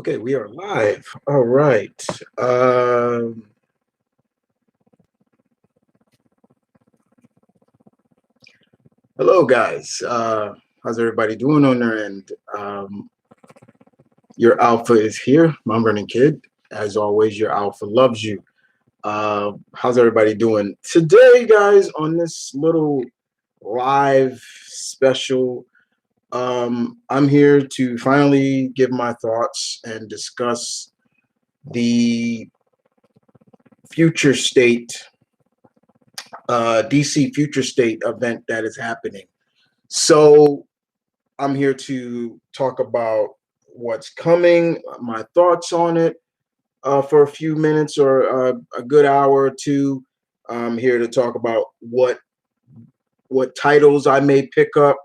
Okay, we are live. All right. Hello, guys. How's everybody doing on their end? Your alpha is here, my running kid. As always, your alpha loves you. How's everybody doing today, guys? On this little live special, I'm here to finally give my thoughts and discuss the future state DC Future State event that is happening. So I'm here to talk about what's coming, my thoughts on it for a few minutes or a good hour or two. I'm here to talk about what titles I may pick up.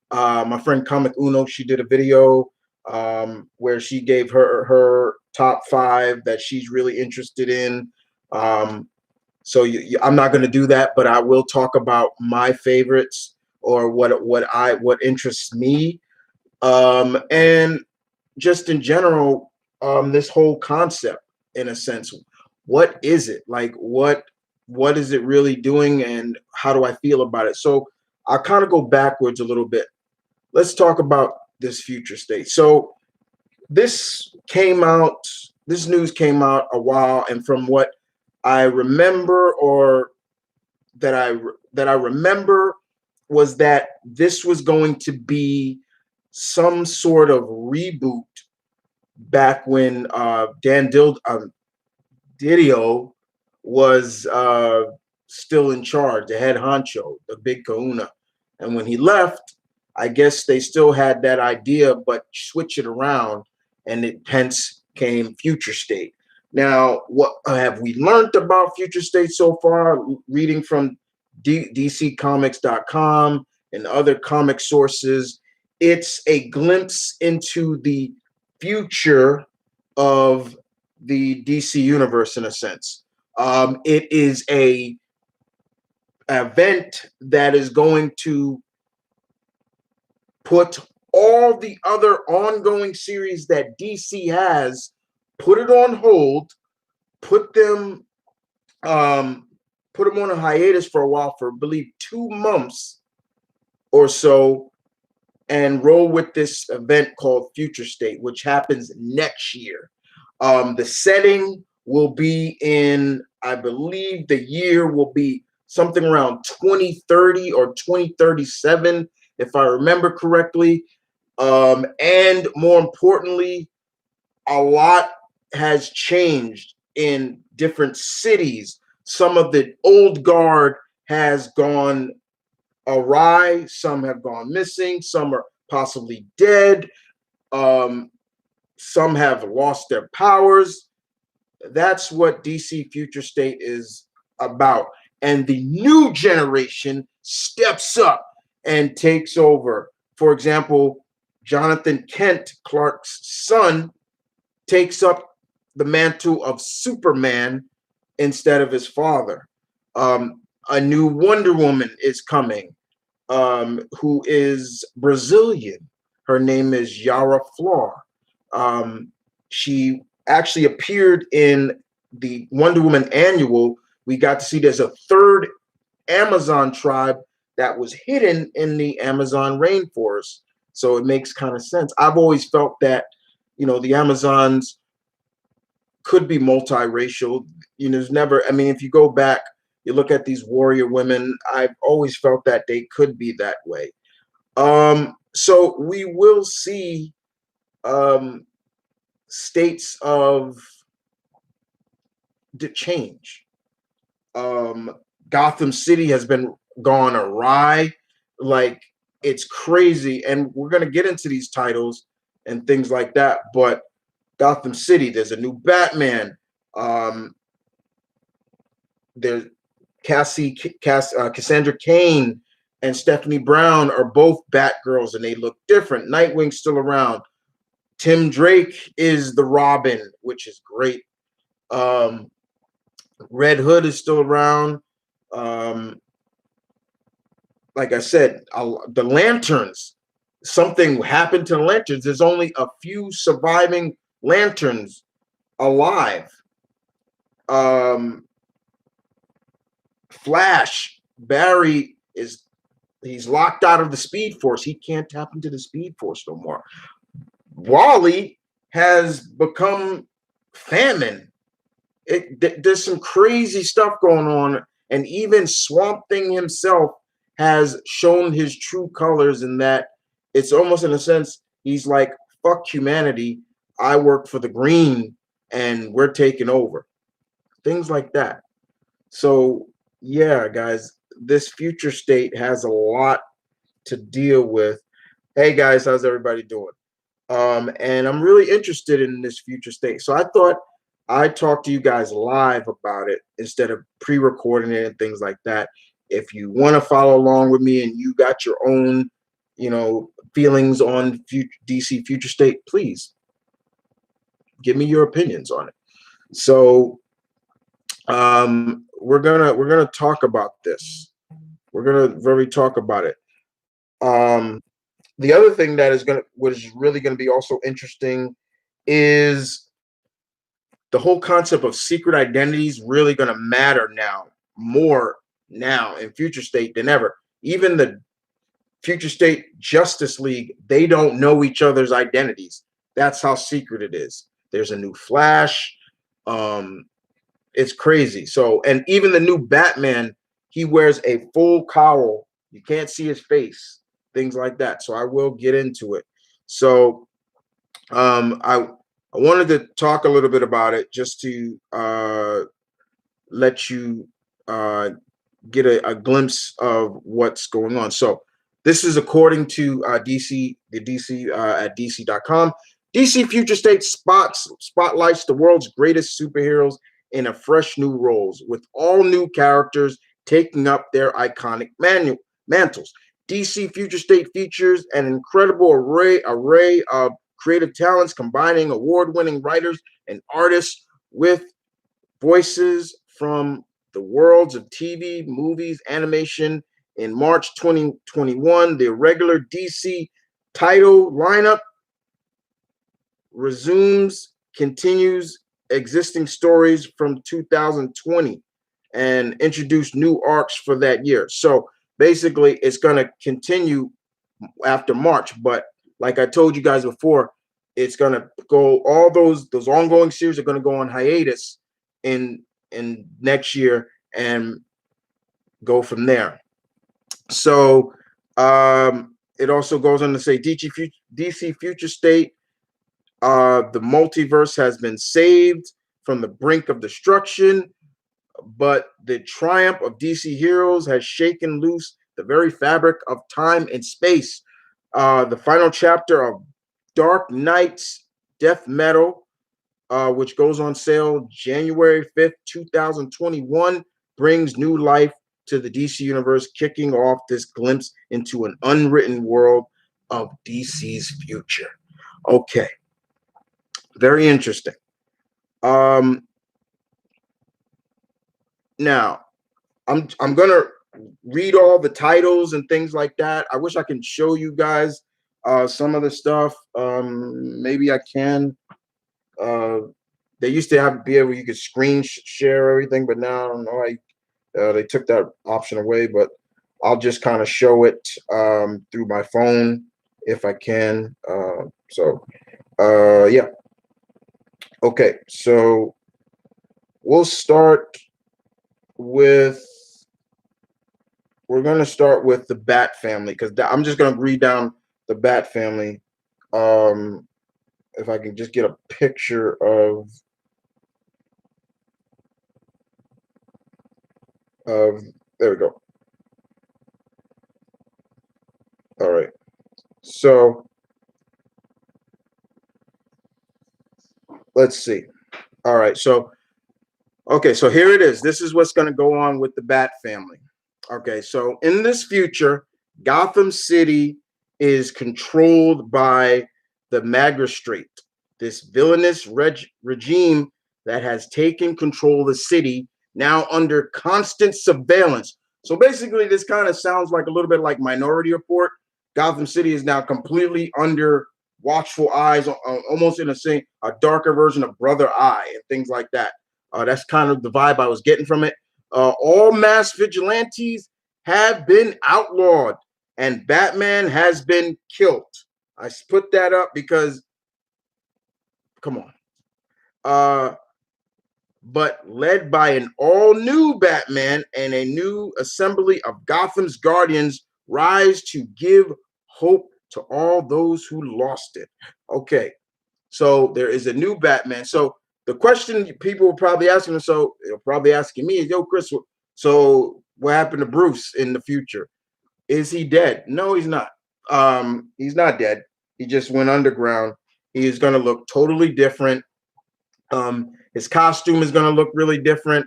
My friend Comic Uno, she did a video where she gave her top 5 that she's really interested in. So I'm not going to do that, but I will talk about my favorites or what interests me, and just in general, this whole concept, in a sense, what is it like? What is it really doing, and how do I feel about it? So I'll kind of go backwards a little bit. Let's talk about this future state. So this came out. This news came out a while, and from what I remember, or that I remember, was that this was going to be some sort of reboot back when Didio was still in charge, the head honcho, the big kahuna. And when he left, I guess they still had that idea, but switch it around, and it hence came Future State. Now, what have we learned about Future State so far? Reading from DCComics.com and other comic sources, it's a glimpse into the future of the DC universe, in a sense. It is a event that is going to put all the other ongoing series that DC has, put it on hold, put them on a hiatus for a while, for I believe 2 months or so, and roll with this event called Future State, which happens next year. The setting will be in, I believe the year will be something around 2030 or 2037, if I remember correctly. And more importantly, a lot has changed in different cities. Some of the old guard has gone awry, some have gone missing, some are possibly dead, some have lost their powers. That's what DC Future State is about. And the new generation steps up and takes over. For example, Jonathan Kent, Clark's son, takes up the mantle of Superman instead of his father. A new Wonder Woman is coming, who is Brazilian. Her name is Yara Flor. She actually appeared in the Wonder Woman annual. We got to see there's a third Amazon tribe that was hidden in the Amazon rainforest. So it makes kind of sense. I've always felt that, the Amazons could be multiracial. There's never, I mean, if you go back, you look at these warrior women, I've always felt that they could be that way. So we will see states of the change. Gotham City has been gone awry. Like, it's crazy. And we're going to get into these titles and things like that. But Gotham City, there's a new Batman. There's Cassandra Kane and Stephanie Brown are both Batgirls, and they look different. Nightwing's still around. Tim Drake is the Robin, which is great. Red Hood is still around. Like I said, the Lanterns, something happened to the Lanterns. There's only a few surviving Lanterns alive. Um, Flash, Barry he's locked out of the Speed Force. He can't tap into the Speed Force no more. Wally has become Famine. There's some crazy stuff going on, and even Swamp Thing himself has shown his true colors in that it's almost in a sense he's like, fuck humanity, I work for the green and we're taking over. Things like that. So yeah, guys, this future state has a lot to deal with. Hey guys, how's everybody doing? And I'm really interested in this future state. So I thought I'd talk to you guys live about it instead of pre-recording it and things like that. If you want to follow along with me and you got your own, feelings on DC future state, please give me your opinions on it. So we're gonna talk about this. We're gonna really talk about it. The other thing that what is really gonna be also interesting is the whole concept of secret identities really gonna matter more now in future state than ever. Even the future state Justice League, they don't know each other's identities. That's how secret it is. There's a new Flash. It's crazy. So, and even the new Batman, he wears a full cowl. You can't see his face, things like that. So I will get into it. So I wanted to talk a little bit about it just to let you get a glimpse of what's going on. So this is according to DC, the DC at DC.com. DC Future State spotlights the world's greatest superheroes in a fresh new roles, with all new characters taking up their iconic mantles. DC Future State features an incredible array of creative talents, combining award-winning writers and artists with voices from the worlds of TV, movies, animation. In March 2021, the regular DC title lineup continues existing stories from 2020 and introduce new arcs for that year. So basically, it's going to continue after March. But like I told you guys before, it's going to go, all those ongoing series are going to go on hiatus in next year and go from there. So it also goes on to say DC Future State, the multiverse has been saved from the brink of destruction, but the triumph of DC heroes has shaken loose the very fabric of time and space. The final chapter of Dark Knights Death Metal, which goes on sale January 5th, 2021, brings new life to the DC universe, kicking off this glimpse into an unwritten world of DC's future. Okay. Very interesting. Now, I'm gonna read all the titles and things like that. I wish I can show you guys some of the stuff. Maybe I can. They used to be able, you could screen share everything, but now I don't know. They took that option away. But I'll just kind of show it through my phone if I can. Yeah. Okay, so we're going to start with the Bat family, because I'm just going to read down the Bat family. If I can just get a picture of there we go. All right. So let's see. All right. So, okay. So here it is. This is what's going to go on with the Bat family. Okay. So in this future, Gotham City is controlled by the magistrate, this villainous regime that has taken control of the city, now under constant surveillance. So basically, this kind of sounds like a little bit like Minority Report. Gotham City is now completely under watchful eyes, almost in a darker version of Brother Eye and things like that. That's kind of the vibe I was getting from it. All mass vigilantes have been outlawed, and Batman has been killed. I put that up because, come on. But led by an all-new Batman and a new assembly of Gotham's Guardians rise to give hope to all those who lost it. Okay, so there is a new Batman. So the question people were probably asking, so they're probably asking me is, yo, Chris, so what happened to Bruce in the future? Is he dead? No, he's not. He's not dead. He just went underground. He is going to look totally different. His costume is going to look really different.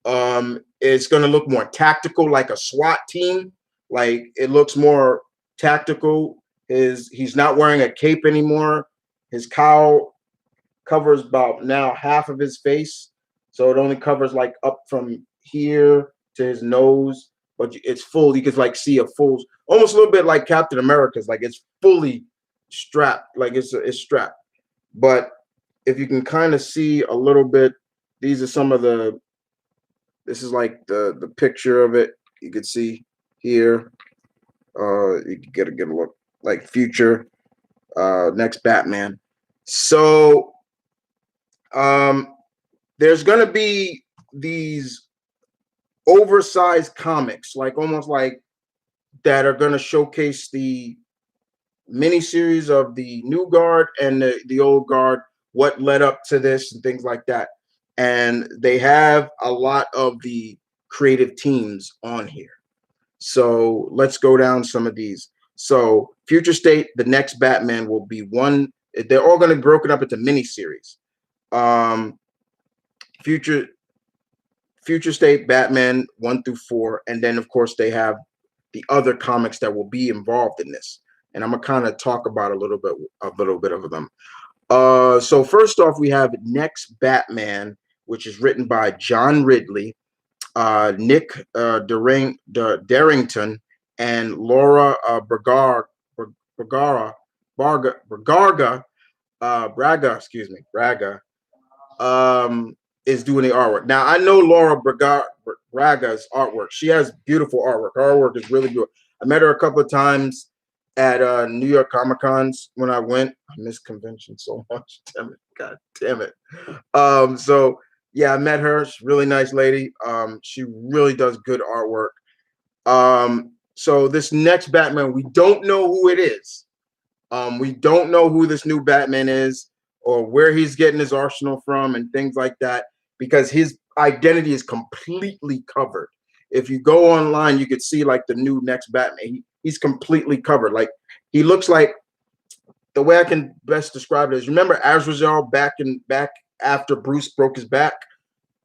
It's going to look more tactical, like a SWAT team. Like it looks more tactical. He's not wearing a cape anymore. His cowl covers about now half of his face, so it only covers like up from here to his nose, but it's full. You could like see a full, almost a little bit like Captain America's. Like it's fully strapped, like it's strapped. But if you can kind of see a little bit, these are some of the. This is like the picture of it. You could see here. You can get a good look, like future, next Batman. So there's gonna be these oversized comics, like almost like that, are gonna showcase the miniseries of the new guard and the old guard, what led up to this and things like that. And they have a lot of the creative teams on here. So let's go down some of these. So Future State, the next Batman will be one. They're all going to be broken up into miniseries. Future State Batman 1 through 4, and then of course they have the other comics that will be involved in this. And I'm gonna kind of talk about a little bit of them. So first off, we have Next Batman, which is written by John Ridley, Nick Darrington, and Laura Braga, is doing the artwork. Now I know Laura Braga's artwork. She has beautiful artwork. Her artwork is really good. I met her a couple of times at New York Comic Cons when I went. I miss convention so much. Damn it. God damn it. So yeah, I met her. She's a really nice lady. She really does good artwork. So this next Batman, we don't know who it is. We don't know who this new Batman is or where he's getting his arsenal from and things like that, because his identity is completely covered. If you go online, you could see like the new next Batman. He's completely covered. Like he looks like, the way I can best describe it is, remember Azrael back after Bruce broke his back?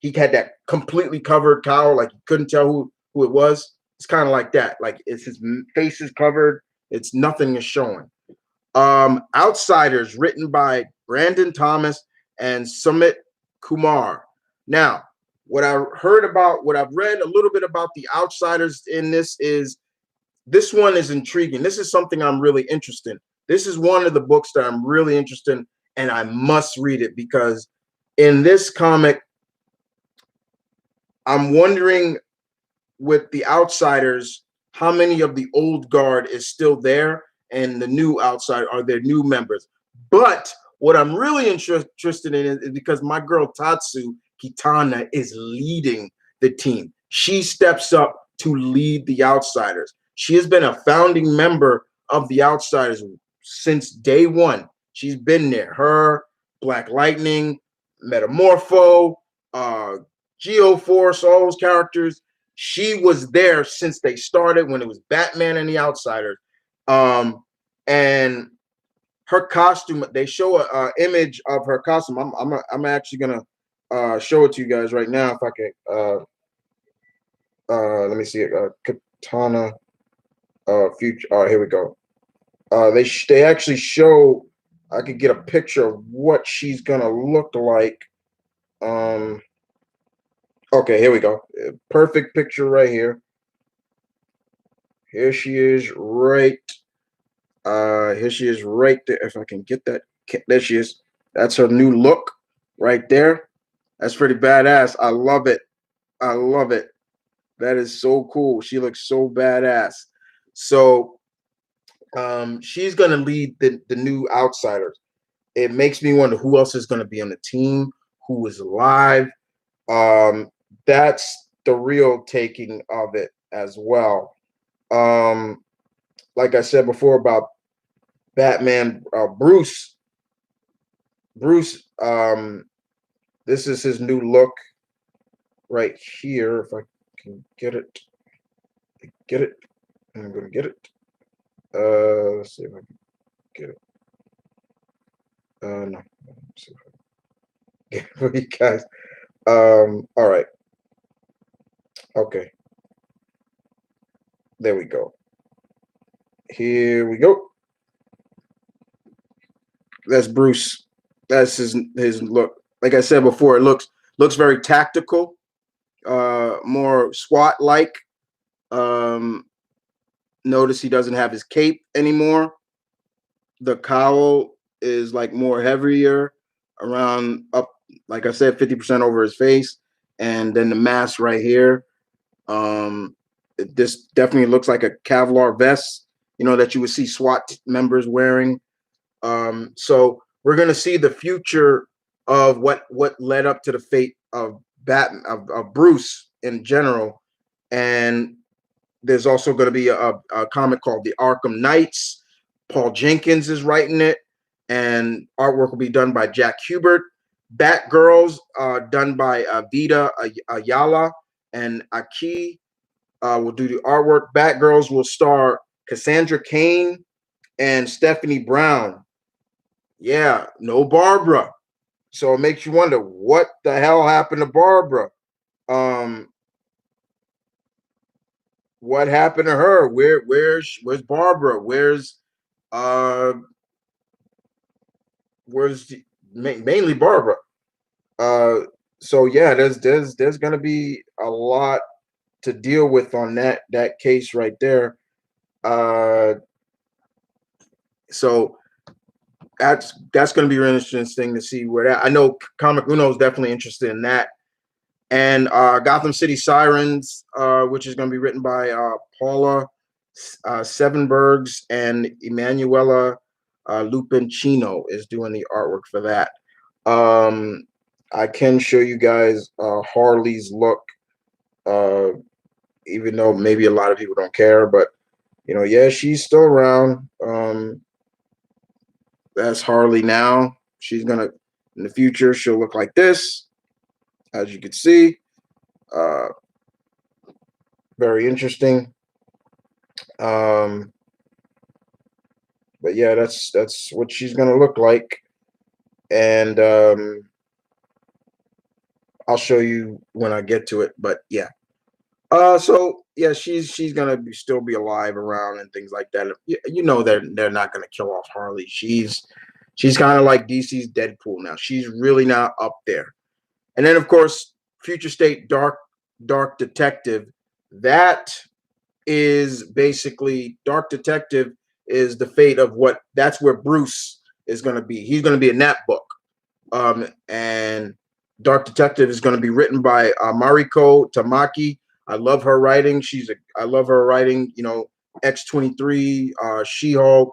He had that completely covered cowl, like you couldn't tell who it was. It's kind of like that. Like it's his face is covered. It's nothing is showing. Outsiders, written by Brandon Thomas and Sumit Kumar. Now, what I've read a little bit about the Outsiders in this one is intriguing. This is something I'm really interested in. This is one of the books that I'm really interested in, and I must read it, because in this comic, I'm wondering with the Outsiders, how many of the old guard is still there and the new outsider are their new members. But what I'm really interested in is because my girl Tatsu Kitana is leading the team. She steps up to lead the Outsiders. She has been a founding member of the Outsiders since day one. She's been there. Her, Black Lightning, Metamorpho, Geoforce, all those characters. She was there since they started, when it was Batman and the Outsiders. And her costume, they show a image of her costume. I'm actually gonna show it to you guys right now if I can. Let me see it. Katana future. Here we go. They actually show. I could get a picture of what she's gonna look like. Okay, here we go. Perfect picture right here. Here she is, right Here she is right there. If I can get that, there she is. That's her new look right there. That's pretty badass. I love it. I love it. That is so cool. She looks so badass. So she's gonna lead the new outsiders. It makes me wonder who else is gonna be on the team, who is live. Um, that's the real taking of it as well. Um, like I said before about Batman, Bruce, this is his new look right here. If I can get it, I'm gonna get it. Let's see if I can get it. No, let's see if I can get it for you guys. All right, okay, there we go. Here we go. That's Bruce. That's his look. Like I said before, it looks very tactical, more SWAT like. Um, Notice he doesn't have his cape anymore. The cowl is like more heavier around up, like I said, 50% over his face, and then the mask right here. This definitely looks like a Kevlar vest, that you would see SWAT members wearing. So we're gonna see the future of what led up to the fate of Batman of Bruce in general, and there's also going to be a comic called the Arkham Knights. Paul Jenkins is writing it, and artwork will be done by Jack Hubert. Batgirls done by Vida Ayala and Aki will do the artwork. Batgirls will star Cassandra Kane and Stephanie Brown. Yeah, no Barbara. So it makes you wonder what the hell happened to Barbara. Um, what happened to her? Where's Barbara? Uh where's mainly Barbara? Uh, so yeah, there's gonna be a lot to deal with on that case right there. Uh, so that's gonna be really interesting to see where that. I know Comic Uno is definitely interested in that, and Gotham City Sirens, which is going to be written by Paula Sevenbergs and Emanuela Lupincino is doing the artwork for that. Um, I can show you guys Harley's look, uh, even though maybe a lot of people don't care, but yeah, she's still around. That's Harley now. She's gonna in the future she'll look like this, as you can see. Uh, Very interesting. Um, but yeah, that's what she's gonna look like, and I'll show you when I get to it. But yeah, so yeah, she's gonna still be alive around and things like that. They're not gonna kill off Harley. She's kind of like DC's Deadpool now. She's really now up there. And then of course, Future State Dark Detective. That is basically Dark Detective is the fate of that's where Bruce is going to be. He's going to be in that book. And Dark Detective is going to be written by Mariko Tamaki. I love her writing. I love her writing, X-23, She-Hulk,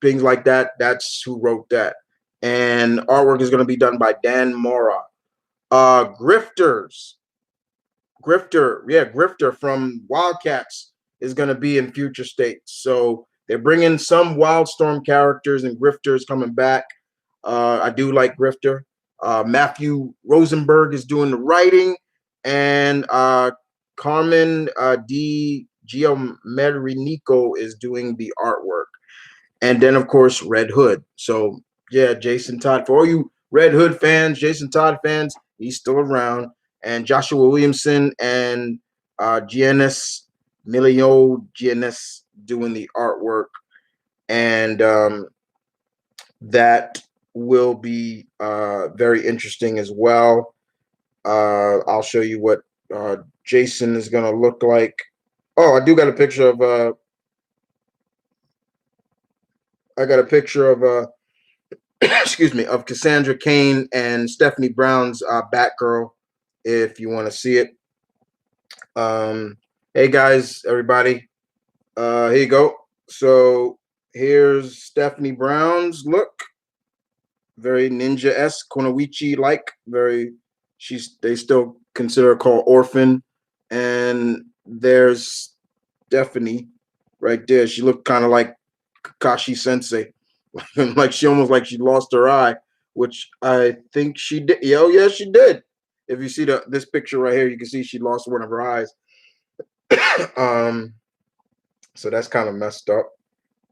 things like that. That's who wrote that. And artwork is going to be done by Dan Mora. Grifter from Wildcats is going to be in Future State. So they're bringing some Wildstorm characters, and Grifter's coming back. I do like Grifter. Matthew Rosenberg is doing the writing, and Carmen D. Giomerico is doing the artwork. And then, of course, Red Hood. So, yeah, Jason Todd. For all you Red Hood fans, Jason Todd fans, he's still around. And Joshua Williamson and Giannis Milio Giannis doing the artwork. And that will be very interesting as well. I'll show you what Jason is going to look like. Oh, I do got a picture of I got a picture of excuse me, of Cassandra Kane and Stephanie Brown's Batgirl, if you want to see it. Hey guys, everybody. Here you go. So here's Stephanie Brown's look. Very ninja-esque, Kunoichi-like. Very, they still consider her called Orphan. And there's Stephanie right there. She looked kind of like Kakashi Sensei. Like she almost like she lost her eye, which I think she did. Oh yeah, she did. If you see this picture right here, you can see she lost one of her eyes. So that's kind of messed up.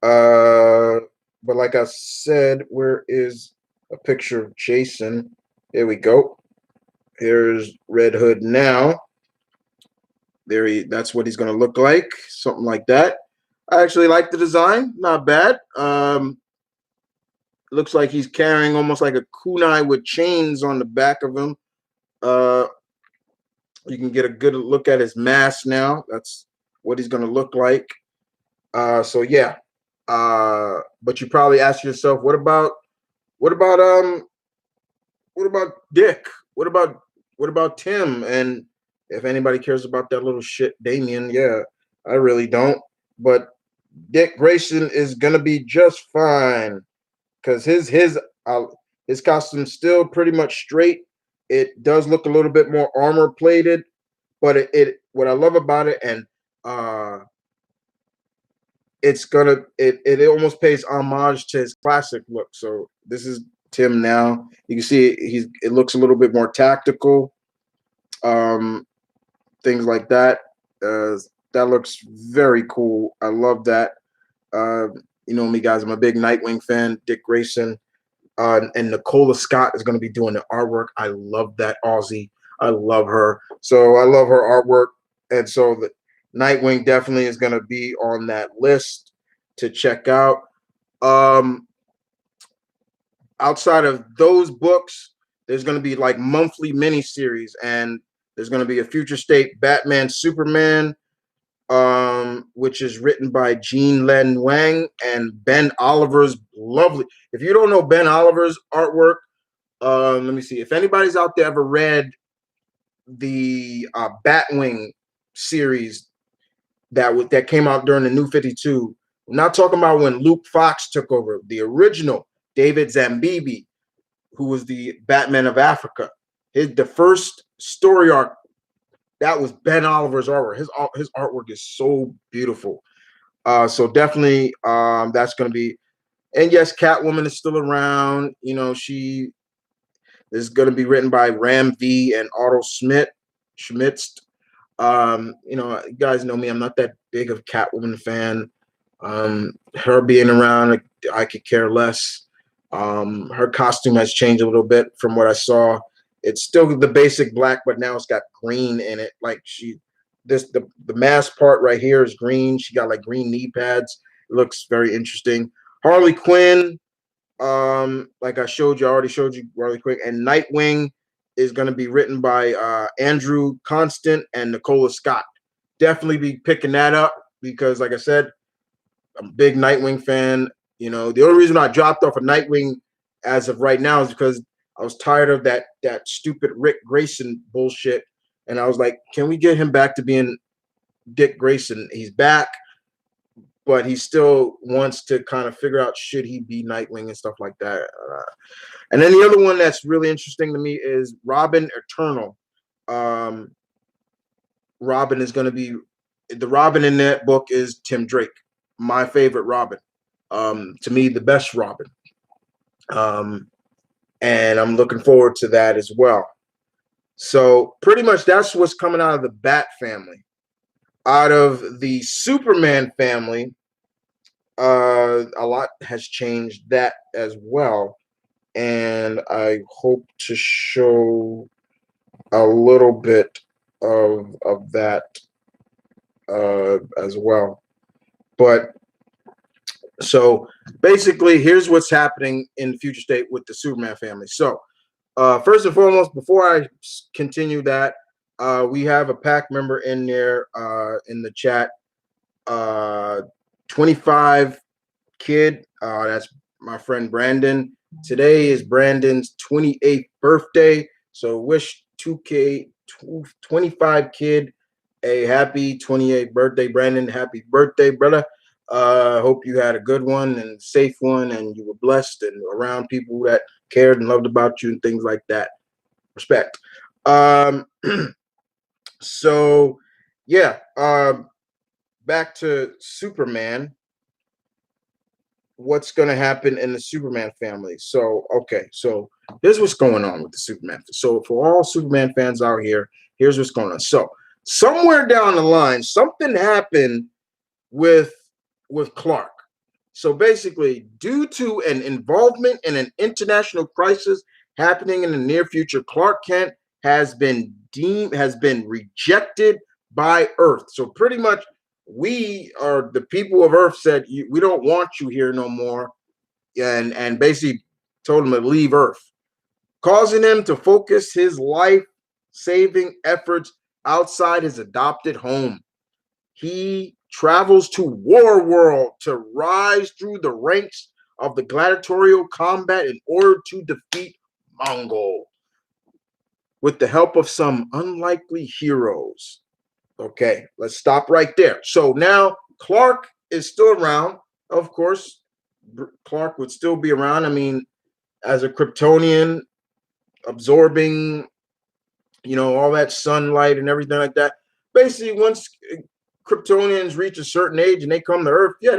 But like I said, where is a picture of Jason? There we go. Here's Red Hood now. That's what he's gonna look like, something like that. I actually like the design, not bad. Looks like he's carrying almost like a kunai with chains on the back of him. You can get a good look at his mask now. That's what he's gonna look like. So yeah. But you probably ask yourself, what about Dick? What about Tim? And if anybody cares about that little shit, Damien, yeah, I really don't. But Dick Grayson is gonna be just fine because his costume's still pretty much straight. It does look a little bit more armor plated, but it what I love about it, and it almost pays homage to his classic look. So this is Tim now. You can see it looks a little bit more tactical. Things like that. That looks very cool. I love that. You know me, guys. I'm a big Nightwing fan. Dick Grayson. And Nicola Scott is going to be doing the artwork. I love that Aussie. I love her. So I love her artwork. And so the Nightwing definitely is going to be on that list to check out. Outside of those books, there's going to be like monthly miniseries, and there's going to be a Future State Batman Superman, which is written by Jean Len Wang and Ben Oliver's lovely. If you don't know Ben Oliver's artwork, let me see. If anybody's out there ever read the Batwing series that came out during the New 52, I'm not talking about when Luke Fox took over. The original David Zambibi, who was the Batman of Africa, the first story arc. That was Ben Oliver's artwork. His artwork is so beautiful. So definitely, that's going to be. And yes, Catwoman is still around. You know, she is going to be written by Ram V and Otto Schmitz. You know, you guys know me. I'm not that big of a Catwoman fan. Her being around, I could care less. Her costume has changed a little bit from what I saw. It's still the basic black, but now it's got green in it. Like the mask part right here is green. She got like green knee pads. It looks very interesting. Harley Quinn, like I already showed you Harley Quinn, and Nightwing is going to be written by Andrew Constant and Nicola Scott. Definitely be picking that up because, like I said, I'm a big Nightwing fan. You know, the only reason I dropped off of Nightwing as of right now is because I was tired of that stupid Rick Grayson bullshit, and I was like, can we get him back to being Dick Grayson? He's back, but he still wants to kind of figure out should he be Nightwing and stuff like that. And then the other one that's really interesting to me is Robin Eternal. Robin is going to be the Robin in that book is Tim Drake, my favorite Robin. To me, the best Robin. And I'm looking forward to that as well. So pretty much that's what's coming out of the Bat family. Out of the Superman family, a lot has changed that as well. And I hope to show a little bit of that as well. But so basically, here's what's happening in Future State with the Superman family. So first and foremost, before I continue that, we have a pack member in there in the chat. 25 Kid. That's my friend Brandon. Today is Brandon's 28th birthday. So wish 2K 25 kid a happy 28th birthday, Brandon. Happy birthday, brother. Hope you had a good one and safe one, and you were blessed and around people that cared and loved about you and things like that. Respect. Um, so yeah, back to Superman. What's going to happen in the Superman family? So, okay, so here's what's going on with the Superman. So, for all Superman fans out here, here's what's going on. So, somewhere down the line, something happened with Clark. So basically, due to an involvement in an international crisis happening in the near future, Clark Kent has been rejected by Earth. So pretty much, we are the people of Earth said we don't want you here no more, and basically told him to leave Earth, causing him to focus his life-saving efforts outside his adopted home. He travels to War World to rise through the ranks of the gladiatorial combat in order to defeat Mongol with the help of some unlikely heroes. Okay, let's stop right there. So now Clark is still around. Of course, Clark would still be around. I mean, as a Kryptonian, absorbing, all that sunlight and everything like that. Basically, once Kryptonians reach a certain age and they come to Earth, yeah,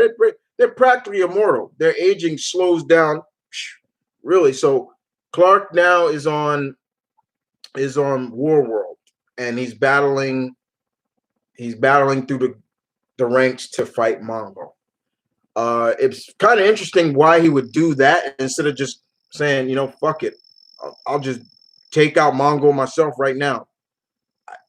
they're practically immortal. Their aging slows down, really. So Clark now is on War World, and he's battling through the ranks to fight Mongol. It's kind of interesting why he would do that instead of just saying, fuck it, I'll just take out Mongol myself right now.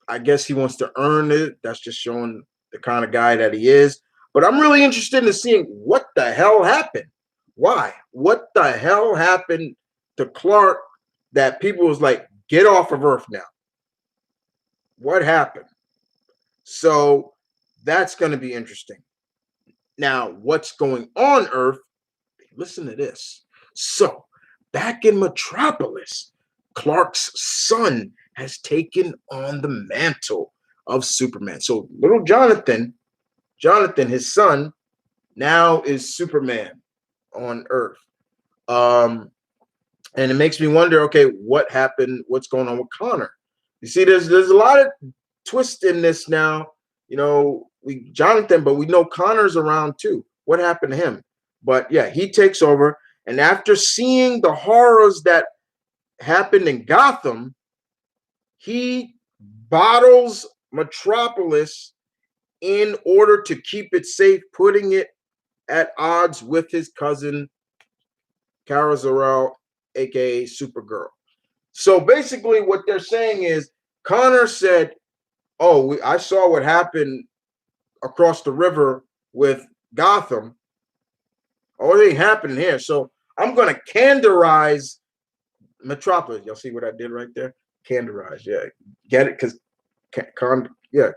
I guess he wants to earn it. That's just showing the kind of guy that he is. But I'm really interested in seeing what the hell happened. Why? What the hell happened to Clark that people was like, get off of Earth now? What happened? So that's going to be interesting. Now, what's going on Earth? Listen to this. So, back in Metropolis, Clark's son has taken on the mantle of Superman. So, little Jonathan, his son, now is Superman on Earth. And it makes me wonder, okay, what happened? What's going on with Connor? You see, there's a lot of twist in this now. Jonathan, but we know Connor's around too. What happened to him? But yeah, he takes over. And after seeing the horrors that happened in Gotham, he bottles Metropolis in order to keep it safe, putting it at odds with his cousin, Kara Zor-El, aka Supergirl. So basically, what they're saying is Connor said, "Oh, I saw what happened across the river with Gotham. Oh, it ain't happening here. So I'm gonna candorize Metropolis." Y'all see what I did right there? Candorize, yeah. Get it? Because yeah.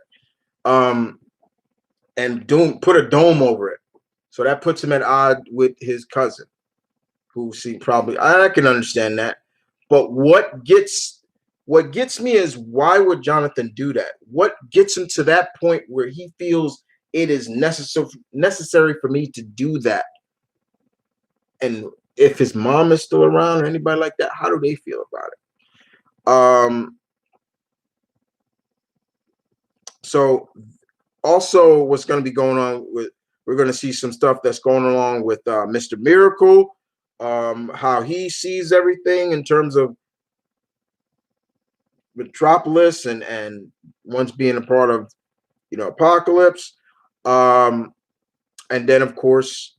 And put a dome over it. So that puts him at odds with his cousin, who probably I can understand that. But what gets me is, why would Jonathan do that? What gets him to that point where he feels it is necessary for me to do that? And if his mom is still around or anybody like that, how do they feel about it? So also what's going to be going on with, we're going to see some stuff that's going along with Mr. Miracle, how he sees everything in terms of Metropolis and once being a part of, Apocalypse. And then, of course,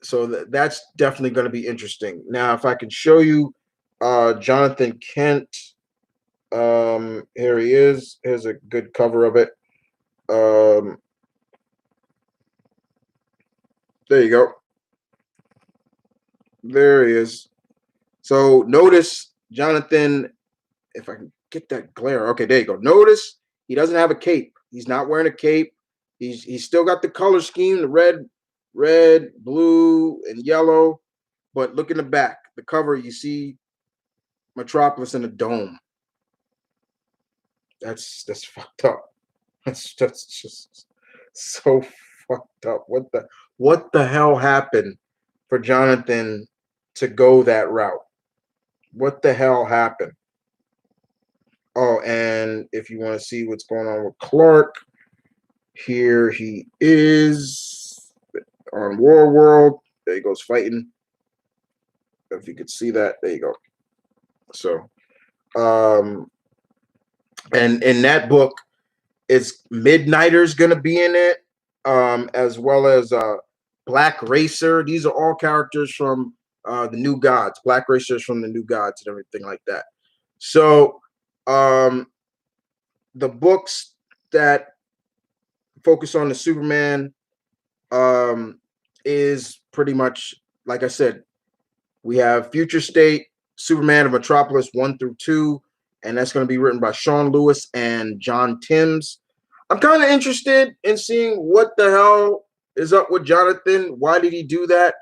so that's definitely going to be interesting. Now, if I can show you Jonathan Kent, here he is. Here's a good cover of it. There you go. There he is. So notice Jonathan, if I can get that glare. Okay, there you go. Notice he doesn't have a cape. He's not wearing a cape. He's still got the color scheme, the red, red, blue, and yellow. But look in the back, the cover, you see Metropolis in a dome. That's fucked up. That's just so fucked up. What the hell happened for Jonathan to go that route? What the hell happened? Oh, and if you want to see what's going on with Clark, here he is on War World. There he goes fighting. If you could see that, there you go. So, and in that book, it's Midnighter's gonna be in it, as well as Black Racer. These are all characters from the New Gods. Black Racers from the New Gods and everything like that. So, the books that focus on the Superman is pretty much, like I said, we have Future State, Superman of Metropolis 1 through 2, and that's going to be written by Sean Lewis and John Timms. I'm kind of interested in seeing what the hell is up with Jonathan. Why did he do that?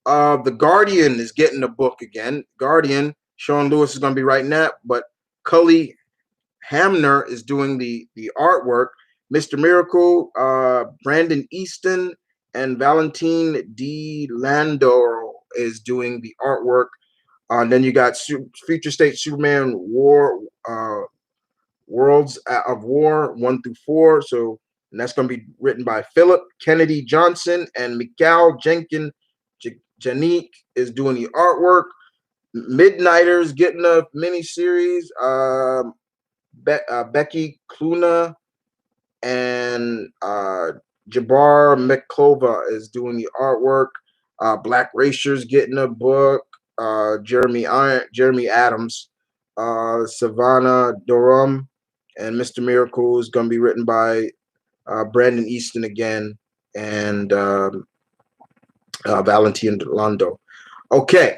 The Guardian is getting a book again. Guardian, Sean Lewis is going to be writing that, but Cully Hamner is doing the artwork. Mr. Miracle, Brandon Easton, and Valentine D. Landor is doing the artwork. And then you got Future State Superman Worlds of War 1 through 4. So, and that's going to be written by Philip Kennedy Johnson and Mikhail Jenkins. Janique is doing the artwork. Midnighters getting a mini series. Becky Kluna and Jabbar Meklova is doing the artwork. Black Racers getting a book. Jeremy Adams, Savannah Durham, and Mr. Miracle is going to be written by Brandon Easton again, and Valentin Lando. Okay.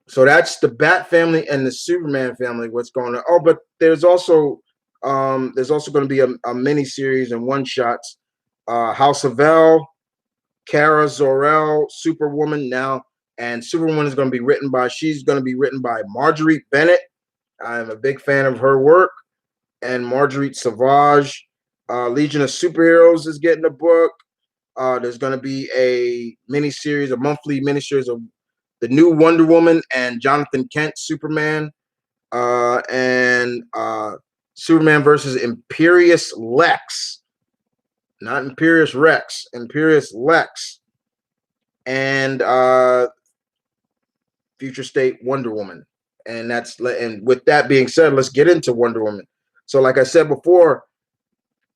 So that's the Bat family and the Superman family. What's going on? Oh, but there's also going to be a mini series and one shots. House of L, Kara Zor-El, Superwoman now, and Superwoman is going to be written by. She's going to be written by Marguerite Bennett. I'm a big fan of her work, and Marguerite Savage. Legion of Superheroes is getting a book. There's going to be a monthly mini series of the new Wonder Woman and Jonathan Kent Superman, and Superman versus Imperious Lex, not Imperious Rex, Imperious Lex, and Future State Wonder Woman. And with that being said, let's get into Wonder Woman. So, like I said before,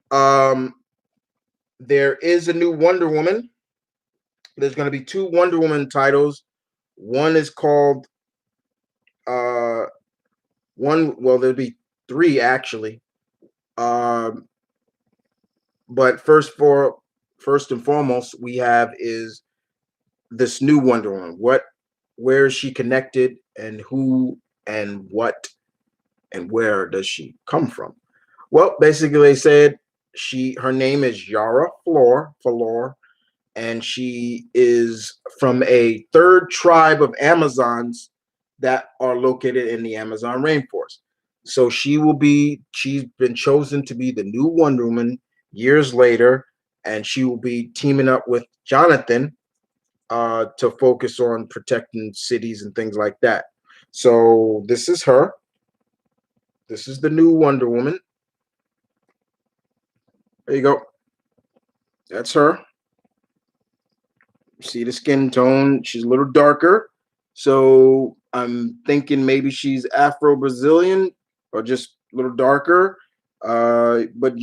there is a new Wonder Woman. There's going to be 2 Wonder Woman titles. One is called there'll be 3 actually. But first and foremost, we have is this new Wonder Woman. Where is she connected, and who and what and where does she come from? Well, basically they said her name is Yara Flor, and she is from a 3rd tribe of Amazons that are located in the Amazon rainforest. So she's been chosen to be the new Wonder Woman years later, and she will be teaming up with Jonathan to focus on protecting cities and things like that. So this is her. This is the new Wonder Woman. There you go. That's her. See the skin tone. She's a little darker. So I'm thinking maybe she's Afro-Brazilian or just a little darker. But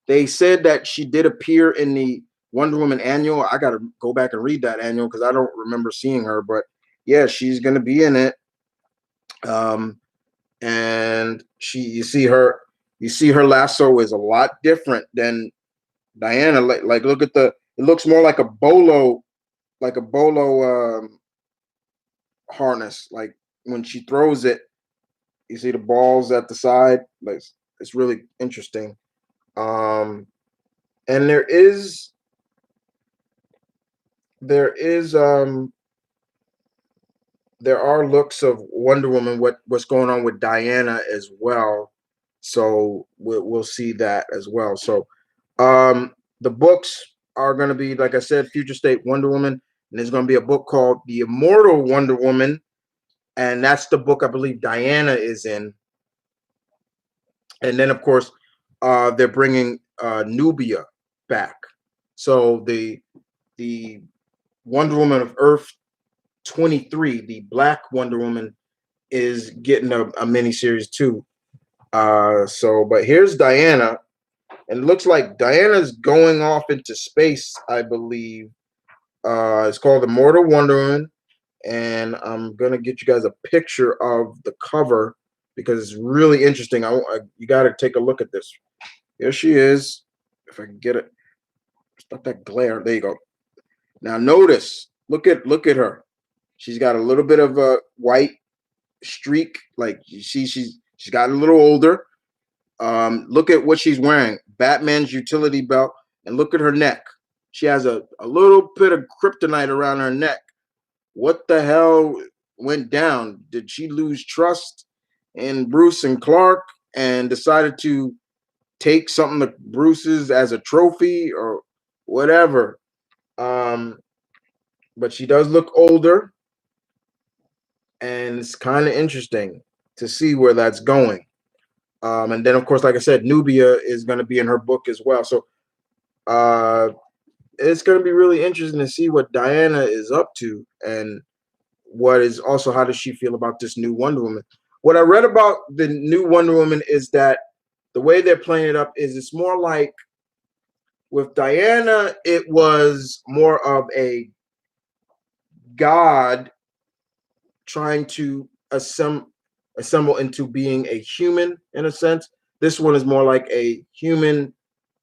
they said that she did appear in the Wonder Woman annual. I got to go back and read that annual because I don't remember seeing her. But yeah, she's going to be in it. And you see her lasso is a lot different than Diana. Like look at it looks more like a bolo harness. Like when she throws it, you see the balls at the side. Like it's really interesting. And there is there is there are looks of Wonder Woman. What's going on with Diana as well? So we'll see that as well. So the books are going to be, like I said, Future State Wonder Woman, and there's going to be a book called The Immortal Wonder Woman, and that's the book I believe Diana is in. And then of course they're bringing Nubia back. So the Wonder Woman of Earth 23, the Black Wonder Woman, is getting a mini series too. But here's Diana, and it looks like Diana's going off into space, I believe. It's called Immortal Wonder Woman, and I'm gonna get you guys a picture of the cover because it's really interesting. You got to take a look at this. Here she is. If I can get it, it's not that glare. There you go. Now notice, look at her. She's got a little bit of a white streak. Like you see, she's gotten a little older. Look at what she's wearing: Batman's utility belt, and look at her neck. She has a little bit of kryptonite around her neck. What the hell went down? Did she lose trust in Bruce and Clark and decided to take something to Bruce's as a trophy or whatever? Um, but she does look older, and it's kind of interesting to see where that's going. And then, of course, like I said, Nubia is going to be in her book as well. So uh, it's going to be really interesting to see what Diana is up to, and what is also, how does she feel about this new Wonder Woman. What I read about the new Wonder Woman is that the way they're playing it up is it's more like with Diana, it was more of a god trying to assemble into being a human in a sense. This one is more like a human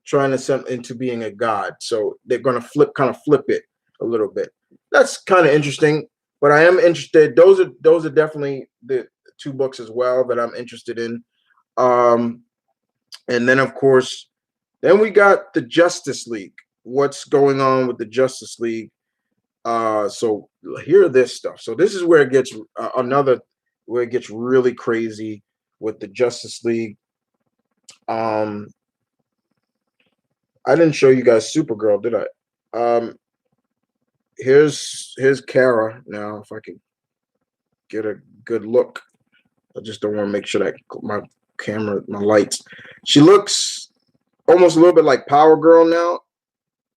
trying to assemble into being a god. So they're going to kind of flip it a little bit. That's kind of interesting. But I am interested. Those are definitely the two books as well that I'm interested in. Um, and then of course, then we got the Justice League. What's going on with the Justice League? So hear this stuff. So this is where it gets where it gets really crazy with the Justice League. Um, I didn't show you guys Supergirl, did I? Here's Kara now. If I can get a good look, I just don't want to make sure that my camera, my lights. She looks almost a little bit like Power Girl now,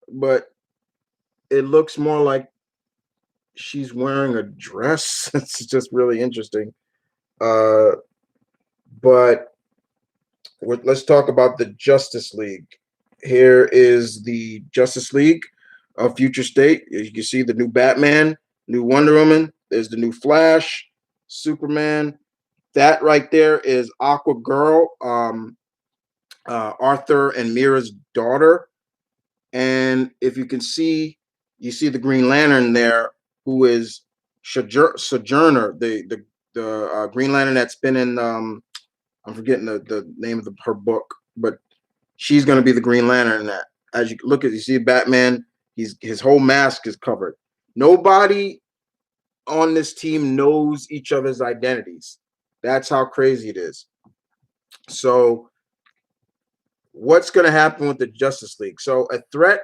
but it looks more like she's wearing a dress. It's just really interesting. Uh, but let's talk about the Justice League. Here is the Justice League of Future State. As you can see, the new Batman, new Wonder Woman. There's the new Flash, Superman. That right there is Aqua Girl, Arthur and Mira's daughter. And if you can see, you see the Green Lantern there, who is Sojourner, the Green Lantern that's been in I'm forgetting the name of her book, but she's going to be the Green Lantern in that. As you look at, you see Batman, his whole mask is covered. Nobody on this team knows each other's identities. That's how crazy it is. So what's going to happen with the Justice League? So a threat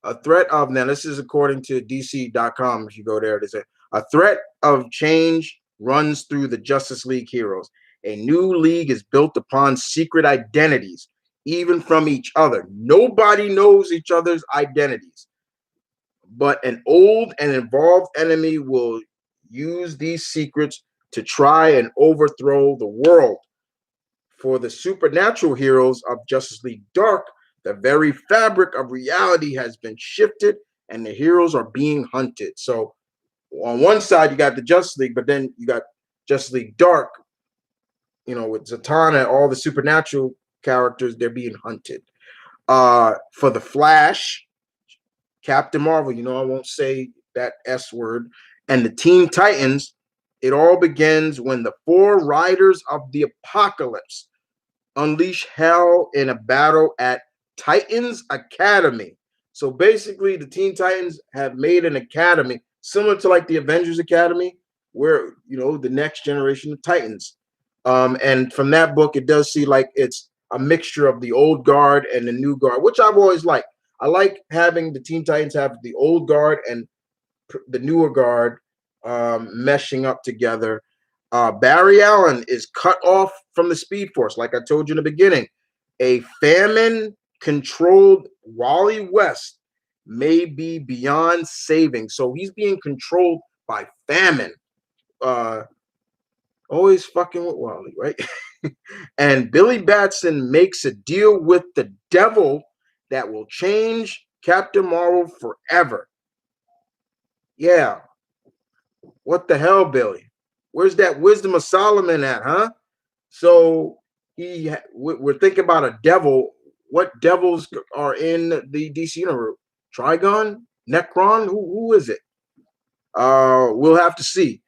of, now this is according to DC.com. If you go there, it is a threat of change runs through the Justice League heroes. A new league is built upon secret identities, even from each other. Nobody knows each other's identities, but an old and involved enemy will use these secrets to try and overthrow the world. For the supernatural heroes of Justice League Dark, the very fabric of reality has been shifted and the heroes are being hunted. So on one side, you got the Justice League, but then you got Justice League Dark, with Zatanna, all the supernatural characters, they're being hunted. For the Flash, Captain Marvel, I won't say that S word, and the Teen Titans, it all begins when the four riders of the apocalypse unleash hell in a battle at Titans Academy. So basically, the Teen Titans have made an academy similar to like the Avengers Academy, where the next generation of Titans. And from that book, it does see like it's a mixture of the old guard and the new guard, which I've always liked. I like having the Teen Titans have the old guard and the newer guard meshing up together. Barry Allen is cut off from the Speed Force, like I told you in the beginning. A famine-controlled Wally West may be beyond saving, so he's being controlled by famine. Always fucking with Wally, right? And Billy Batson makes a deal with the devil that will change Captain Marvel forever. Yeah. What the hell, Billy? Where's that wisdom of Solomon at, huh? So we're thinking about a devil. What devils are in the DC universe? Trigon? Necron? Who is it? We'll have to see.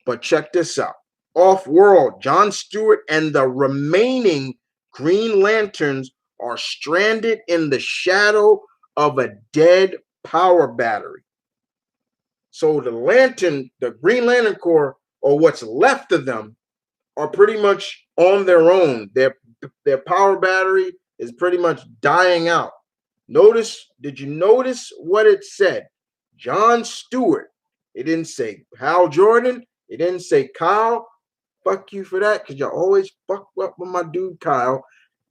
But check this out. Off-world, John Stewart and the remaining Green Lanterns are stranded in the shadow of a dead power battery. So the Green Lantern Corps, or what's left of them, are pretty much on their own. Their power battery is pretty much dying out. Did you notice what it said? John Stewart. It didn't say Hal Jordan. It didn't say Kyle. Fuck you for that, because you always fuck up with my dude Kyle.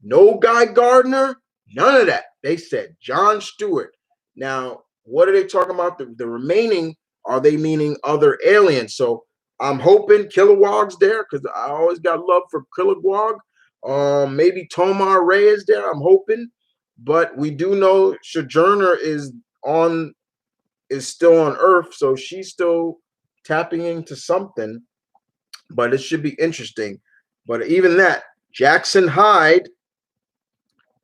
No Guy Gardner. None of that. They said John Stewart. Now, what are they talking about? The remaining, are they meaning other aliens? So I'm hoping Kilowog's there, because I always got love for Kilowog. Maybe Tomar Ray is there. I'm hoping. But we do know Sojourner is still on Earth, so she's still tapping into something. But it should be interesting. But even that, Jackson Hyde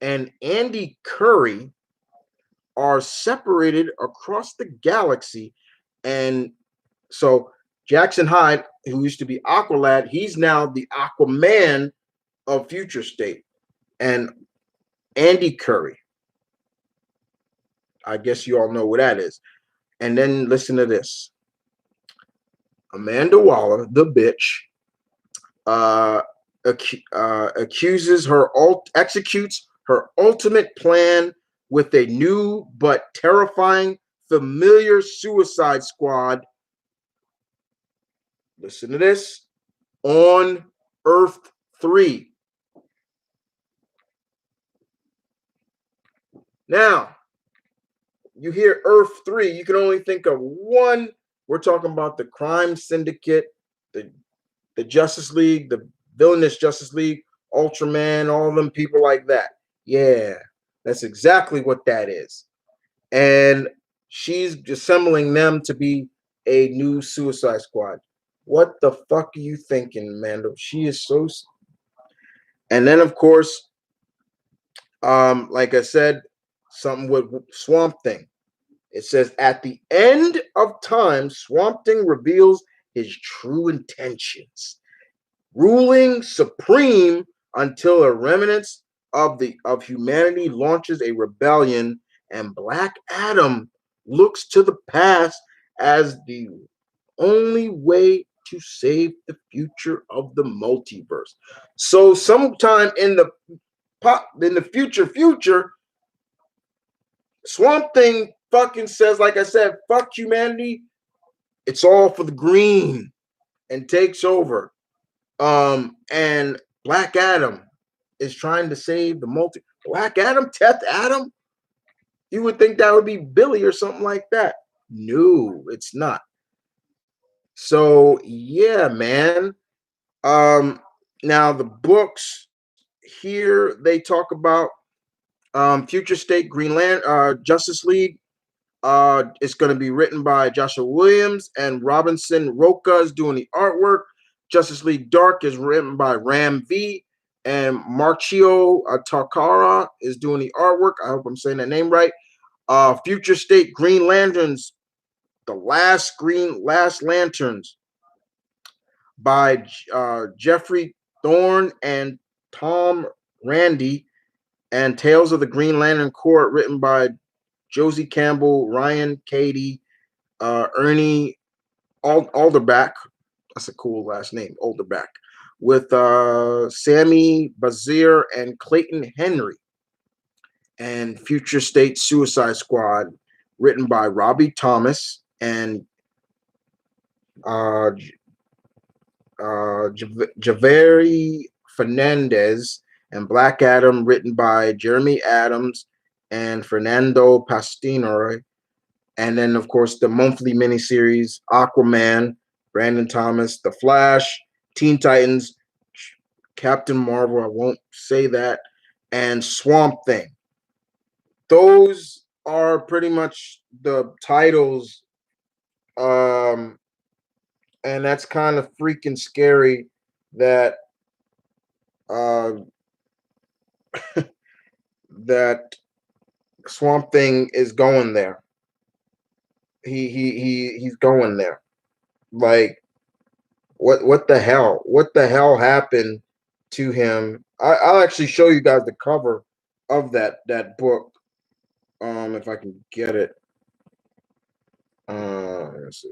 and Andy Curry are separated across the galaxy. And so Jackson Hyde, who used to be Aqualad, he's now the Aquaman of Future State. And Andy Curry, I guess you all know what that is. And then listen to this. Amanda Waller, the bitch, executes her ultimate plan with a new but terrifying familiar Suicide Squad. Listen to this. On Earth 3. Now, you hear Earth 3, you can only think of one. We're talking about the crime syndicate, the Justice League, the villainous Justice League, Ultraman, all of them people like that. Yeah, that's exactly what that is. And she's assembling them to be a new Suicide Squad. What the fuck are you thinking, Mando? She is so... And then, of course, like I said, something with Swamp Thing. It says, at the end of time, Swamp Thing reveals his true intentions, ruling supreme until a remnants of humanity launches a rebellion, and Black Adam looks to the past as the only way to save the future of the multiverse. So sometime in the future, Swamp Thing fucking says, like I said, fuck humanity. It's all for the green, and takes over. And Black Adam is trying to save the Black Adam, Teth Adam. You would think that would be Billy or something like that. No, it's not. So yeah, man. Now the books here, they talk about Future State, Green Lantern, Justice League. It's going to be written by Joshua Williams, and Robinson Roca is doing the artwork. Justice League Dark is written by Ram V, and Marcio Takara is doing the artwork. I hope I'm saying that name right. Future State Green Lanterns, the last Lanterns, by Jeffrey Thorne and Tom Randy, and Tales of the Green Lantern Corps, written by Josie Campbell, Ryan Cady, Ernie Alderback. That's a cool last name, Alderback. With Sammy Bazir and Clayton Henry. And Future State Suicide Squad, written by Robbie Thomas and uh, Javier Fernandez, and Black Adam, written by Jeremy Adams and Fernando Pastino. And then, of course, the monthly miniseries Aquaman, Brandon Thomas, The Flash, Teen Titans, Captain Marvel, I won't say that, and Swamp Thing. Those are pretty much the titles. And that's kind of freaking scary that uh, that Swamp Thing is going there. He's going there. Like, what the hell? What the hell happened to him? I'll actually show you guys the cover of that book. If I can get it. Let's see.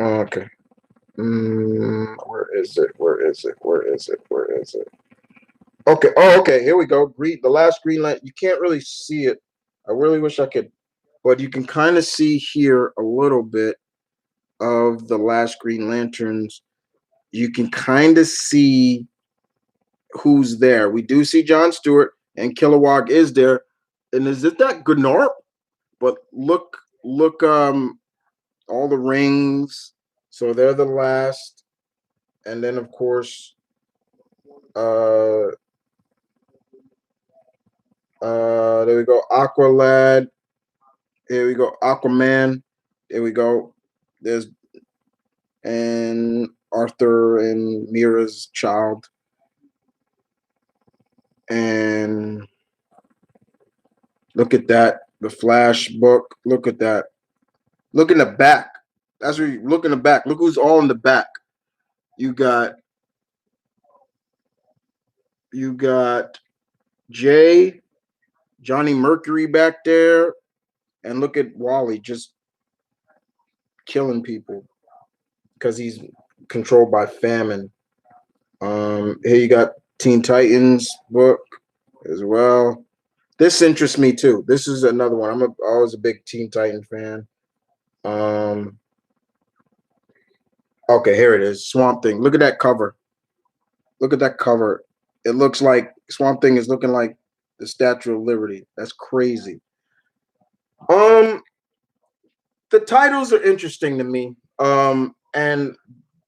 Okay. Where is it? Where is it? Where is it? Where is it? Okay. Oh, okay. Here we go. The last Green Lantern. You can't really see it. I really wish I could, but you can kind of see here a little bit of the last Green Lanterns. You can kind of see who's there. We do see John Stewart, and Kilowog is there. And is it that Gnarp? But look, all the rings. So they're the last. And then, of course, there we go, Aqualad. Here we go, Aquaman. There we go. There's and Arthur and Mira's child. And look at that, the Flash book. Look at that. Look in the back. That's where you look in the back. Look who's all in the back. You got Jay, Johnny Mercury back there, and look at Wally just killing people because he's controlled by famine. Here you got Teen Titans book as well. This interests me too. This is another one. I'm always a big Teen Titan fan. Okay, here it is. Swamp Thing. Look at that cover. Look at that cover. It looks like Swamp Thing is looking like the Statue of Liberty. That's crazy. The titles are interesting to me. And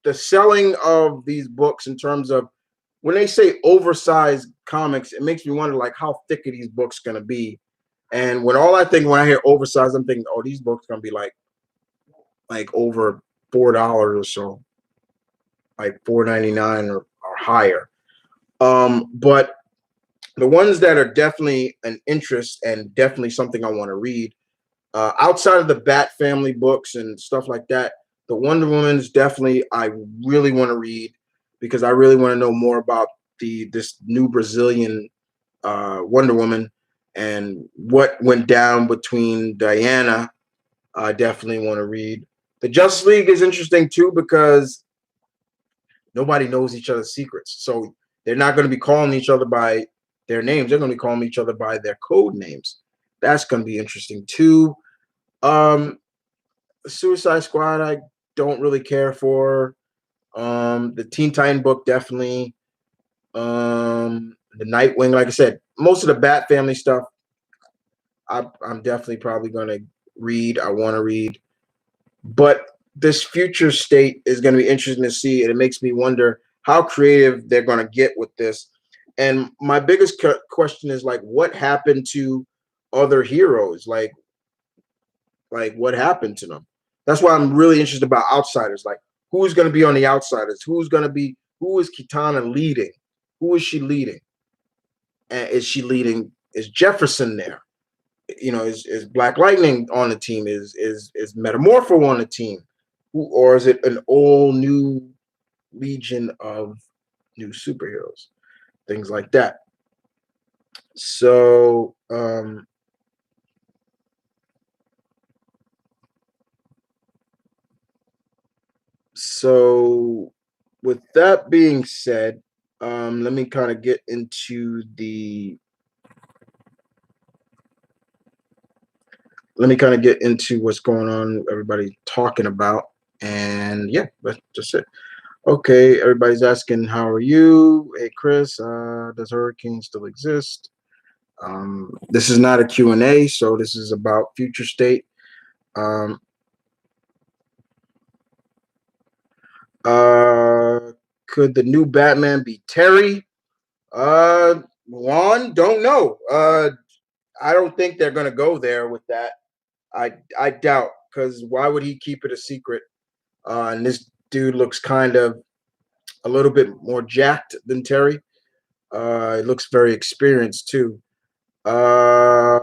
the selling of these books in terms of when they say oversized comics, it makes me wonder like how thick are these books gonna be? And when I hear oversized, I'm thinking, oh, these books gonna be like over $4 or so, like $4.99 or higher. But the ones that are definitely an interest and definitely something I want to read, outside of the Bat family books and stuff like that, the Wonder Woman's definitely I really want to read because I really want to know more about this new Brazilian Wonder Woman and what went down between Diana. I definitely want to read. The Justice League is interesting too because nobody knows each other's secrets. So they're not going to be calling each other by their names. They're going to be calling each other by their code names. That's going to be interesting too. Suicide Squad, I don't really care for. The Teen Titan book, definitely. The Nightwing, like I said, most of the Bat family stuff, I'm definitely probably going to read. I want to read. But this future state is going to be interesting to see, and it makes me wonder how creative they're going to get with this. And my biggest question is like, what happened to other heroes? Like what happened to them? That's why I'm really interested about outsiders. Like, who's going to be on the outsiders? Who is Kitana leading? Who is she leading? And is she leading? Is Jefferson there? Is Black Lightning on the team? Is Metamorpho on the team? Or is it an all new legion of new superheroes? Things like that. So so with that being said, let me kind of get into the what's going on, everybody talking about. And yeah, that's just it. Okay, everybody's asking, how are you? Hey, Chris, does hurricane still exist? This is not a Q&A, so this is about future state. Um, uh, could the new Batman be Terry? Juan, don't know. I don't think they're gonna go there with that. I doubt, because why would he keep it a secret? And this dude looks kind of a little bit more jacked than Terry. He looks very experienced too. Uh,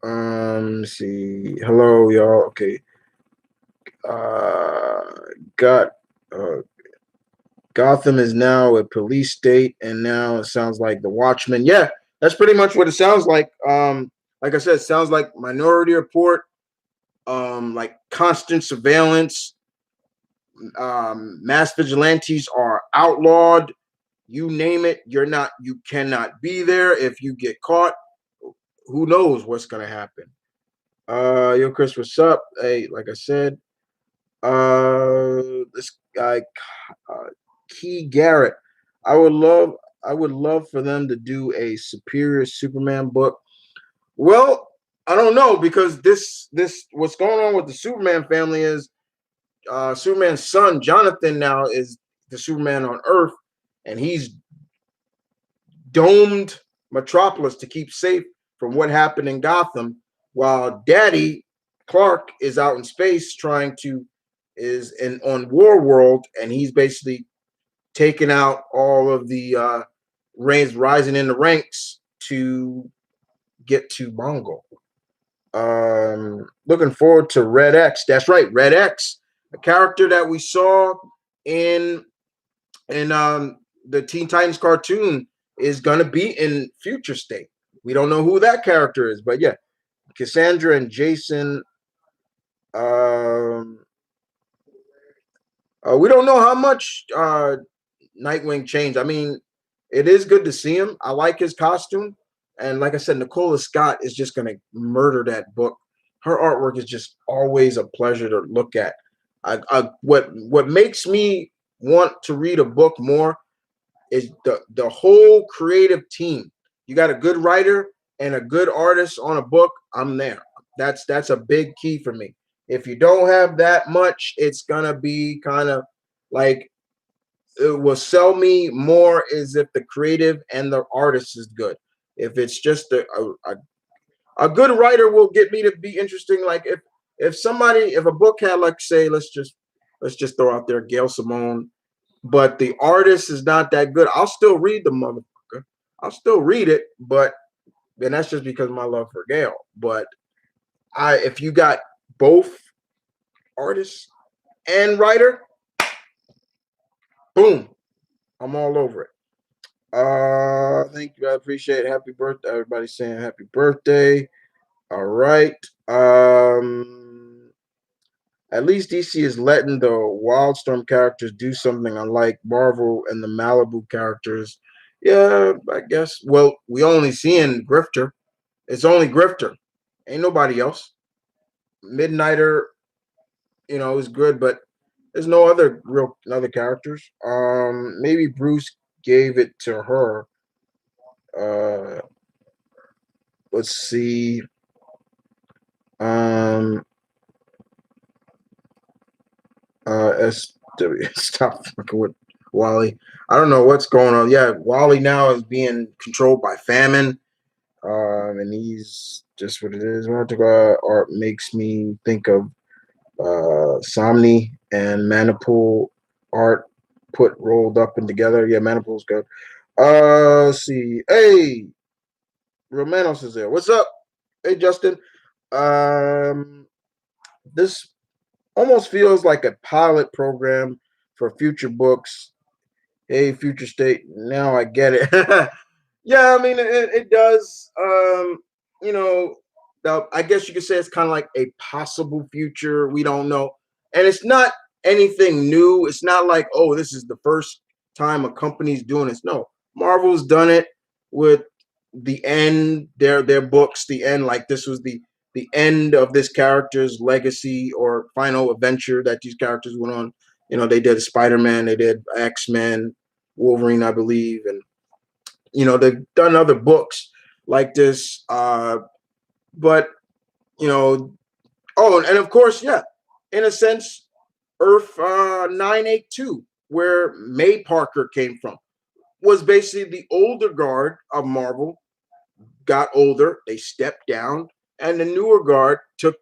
let's see. Hello, y'all. Okay. Uh, got Gotham is now a police state, and now it sounds like the Watchmen. Yeah, that's pretty much what it sounds like. Like I said, it sounds like Minority Report. Like constant surveillance. Mass vigilantes are outlawed. You name it, you cannot be there. If you get caught, who knows what's gonna happen. Yo, Chris, what's up? Hey, like I said, this guy, uh, Key Garrett. I would love, I would love for them to do a Superior Superman book. Well, I don't know, because this what's going on with the Superman family is Superman's son Jonathan now is the Superman on Earth, and he's domed Metropolis to keep safe from what happened in Gotham, while Daddy Clark is out in space trying to is in on War World, and he's basically taking out all of the rising in the ranks to get to Bongo. Looking forward to Red X. That's right, Red X, a character that we saw in the Teen Titans cartoon, is gonna be in Future State. We don't know who that character is, but yeah, Cassandra and Jason. Um, we don't know how much Nightwing changed. I mean, it is good to see him. I like his costume, and like I said, Nicola Scott is just gonna murder that book. Her artwork is just always a pleasure to look at. What makes me want to read a book more is the whole creative team. You got a good writer and a good artist on a book, I'm there. That's a big key for me. If you don't have that much, it's gonna be kind of like, it will sell me more is if the creative and the artist is good. If it's just a good writer will get me to be interesting. Like if a book had, like, say, let's just throw out there Gail Simone, but the artist is not that good, I'll still read the motherfucker. I'll still read it, but then that's just because of my love for Gail. But if you got both artist and writer, boom, I'm all over it. Thank you. I appreciate it. Happy birthday. Everybody's saying happy birthday. All right. At least DC is letting the Wildstorm characters do something unlike Marvel and the Malibu characters. Yeah, I guess. Well, we only seeing Grifter. It's only Grifter. Ain't nobody else. Midnighter, is good, but there's no other real other characters. Maybe Bruce gave it to her. Uh, let's see. Um, SW, stop fucking with Wally. I don't know what's going on. Yeah, Wally now is being controlled by famine. And he's just what it is. Art makes me think of Somni and Manipool art put rolled up and together. Yeah, Manipool's good. Let's see. Hey, Romanos is there. What's up? Hey, Justin. Um, this almost feels like a pilot program for future books. Hey, future state. Now I get it. Yeah, I mean it does. You know, I guess you could say it's kind of like a possible future. We don't know, and it's not anything new. It's not like, oh, this is the first time a company's doing this. No, Marvel's done it with the end. Their books, the end. Like this was the end of this character's legacy or final adventure that these characters went on. You know, they did Spider-Man, they did X-Men, Wolverine, I believe, and they've done other books like this. But you know, oh, and of course, yeah, in a sense, Earth 982, where May Parker came from, was basically the older guard of Marvel. Got older, they stepped down, and the new guard took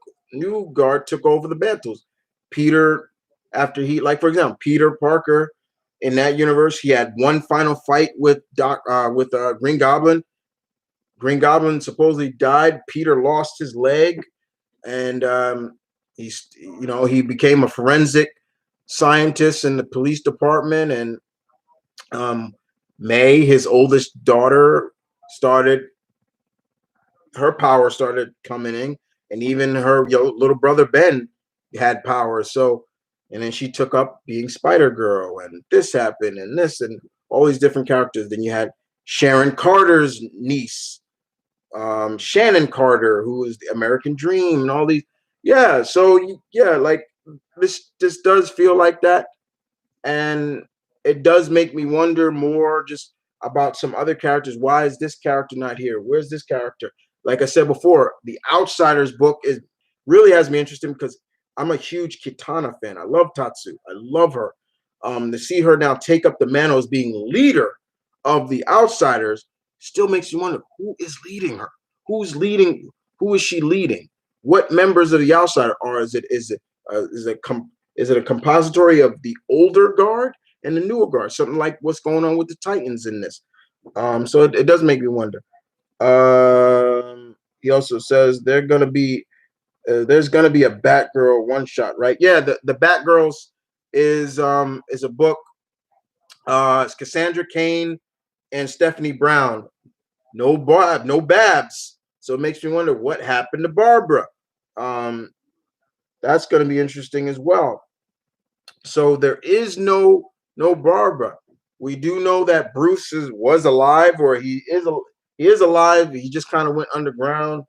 over the mantles. Peter, after he, like for example, Peter Parker in that universe, he had one final fight with Green Goblin. Green Goblin supposedly died. Peter lost his leg, and he became a forensic scientist in the police department. And um, May, his oldest daughter, started her power started coming in, and even her little brother Ben had power. So, and then she took up being Spider Girl, and this happened, and this, and all these different characters. Then you had Sharon Carter's niece, Shannon Carter, who was the American Dream, and all these. Yeah, so yeah, like this does feel like that, and it does make me wonder more just about some other characters. Why is this character not here? Where's this character? Like I said before, the Outsiders book is really has me interested because I'm a huge Kitana fan. I love Tatsu. I love her. To see her now take up the mantle as being leader of the Outsiders still makes you wonder who is leading her. Who's leading? Who is she leading? What members of the Outsider are? Is it a compository of the older guard and the newer guard? Something like what's going on with the Titans in this. So it does make me wonder. He also says there's gonna be a Batgirl one shot, right? Yeah, the Batgirls is a book. It's Cassandra Kane and Stephanie Brown. No Babs. So it makes me wonder what happened to Barbara. Um, that's going to be interesting as well. So there is no Barbara. We do know that Bruce was alive, or he is alive. He just kind of went underground.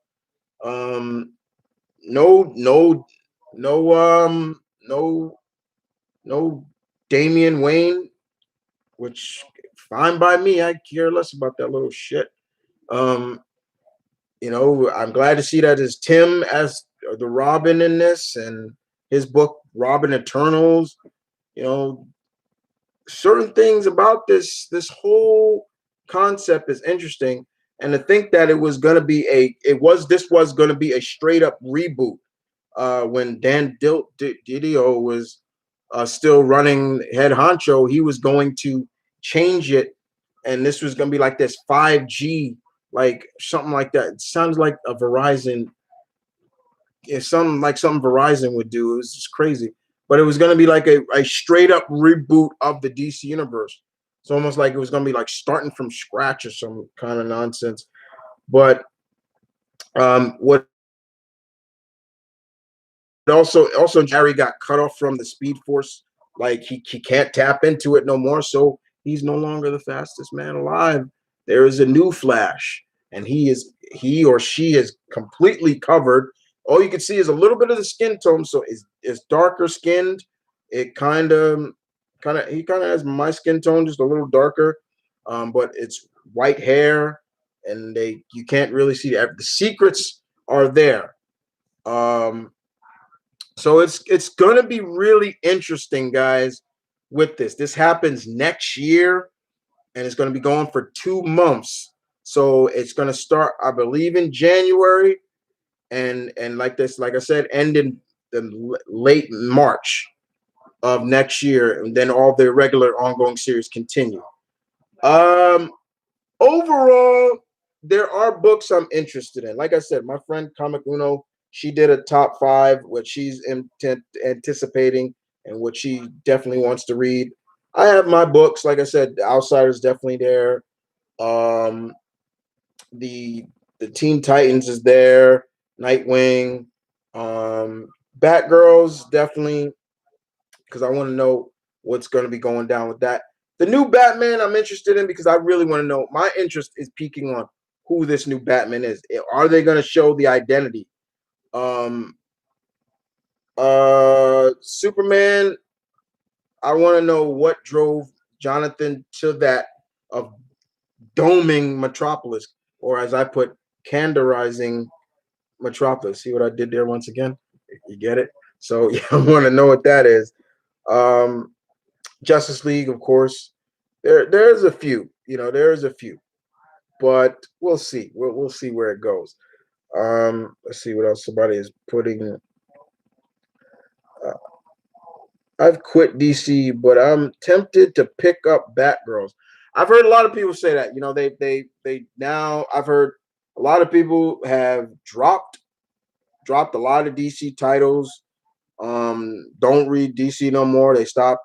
Um, no, no, no, no Damian Wayne, which fine by me. I care less about that little shit. Um, I'm glad to see that is Tim as the Robin in this, and his book Robin Eternals. You know, certain things about this whole concept is interesting, and to think that this was going to be a straight up reboot when Dan Didio was still running head honcho. He was going to change it, and this was going to be like this 5G, like something like that. It sounds like a Verizon. It's something Verizon would do. It was just crazy, but it was going to be like a straight up reboot of the DC universe. It's almost like it was going to be like starting from scratch or some kind of nonsense. But what also Jerry got cut off from the Speed Force. Like he can't tap into it no more, so he's no longer the fastest man alive. There is a new Flash, and he or she is completely covered. All you can see is a little bit of the skin tone, so it's darker skinned. It he kind of has my skin tone, just a little darker, but it's white hair, and you can't really see the secrets are there. Um, so it's gonna be really interesting, guys, with this. This happens next year, and it's gonna be going for 2 months. So it's gonna start, I believe, in January, and like I said, end in the late March of next year, and then all the regular ongoing series continue. Um, Overall, there are books I'm interested in. Like I said, my friend Comic Uno, she did a top 5, what she's anticipating and what she definitely wants to read. I have my books. Like I said, The Outsider's definitely there. Um, the the Teen Titans is there. Nightwing, um, Batgirls definitely because I want to know what's going to be going down with that. The new Batman I'm interested in because I really want to know. My interest is peaking on who this new Batman is. Are they going to show the identity? Um, Superman. I want to know what drove Jonathan to that of doming Metropolis, or as I put, canderizing Metropolis. See what I did there once again? You get it? So yeah, I want to know what that is. Um, Justice League, of course. There's a few. There's a few, but we'll see. We'll see where it goes. Let's see what else somebody is putting. Uh, I've quit DC, but I'm tempted to pick up Batgirls. I've heard a lot of people say that. They now I've heard a lot of people have dropped a lot of DC titles. Don't read DC no more. They stopped.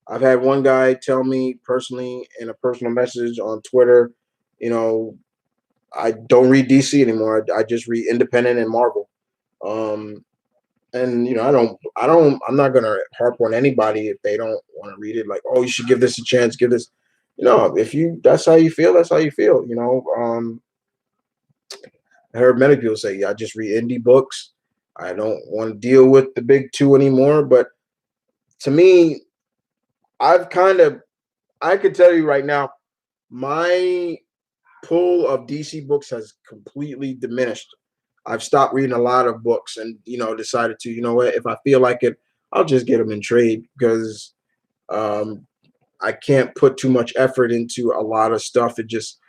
I've had one guy tell me personally in a personal message on Twitter, you know, I don't read DC anymore. I just read independent and Marvel. Um, and I'm not gonna harp on anybody if they don't want to read it. Like, oh, you should give this a chance. Give this, if that's how you feel, that's how you feel. I heard many people say, yeah, I just read indie books. I don't want to deal with the big two anymore. But to me, I've kind of, I could tell you right now, my pull of DC books has completely diminished. I've stopped reading a lot of books and, decided to, what, if I feel like it, I'll just get them in trade because um, I can't put too much effort into a lot of stuff. It just,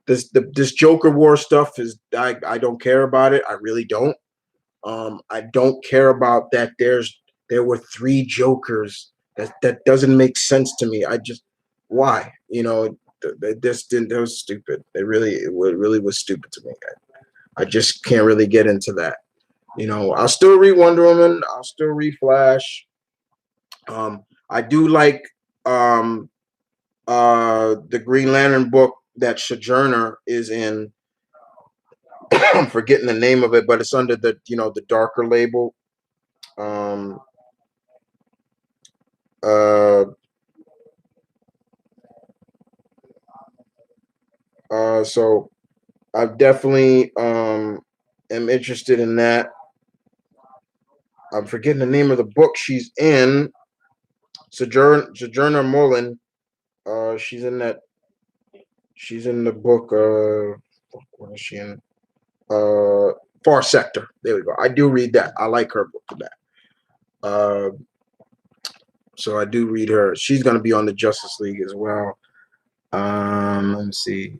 this Joker War stuff is, I don't care about it. I really don't. I don't care about that. There were three Jokers. That doesn't make sense to me. I just why this didn't. That was stupid. It really was stupid to me. I just can't really get into that. I'll still read Wonder Woman. I'll still read Flash. I do like the Green Lantern book that Sojourner is in. I'm forgetting the name of it, but it's under the darker label. Um, uh, so I definitely am interested in that. I'm forgetting the name of the book she's in. Sojourner Mullen. She's in that. She's in the book. What is she in? Far Sector. There we go. I do read that. I like her book for that. Uh, so I do read her. She's going to be on the Justice League as well. Let me see.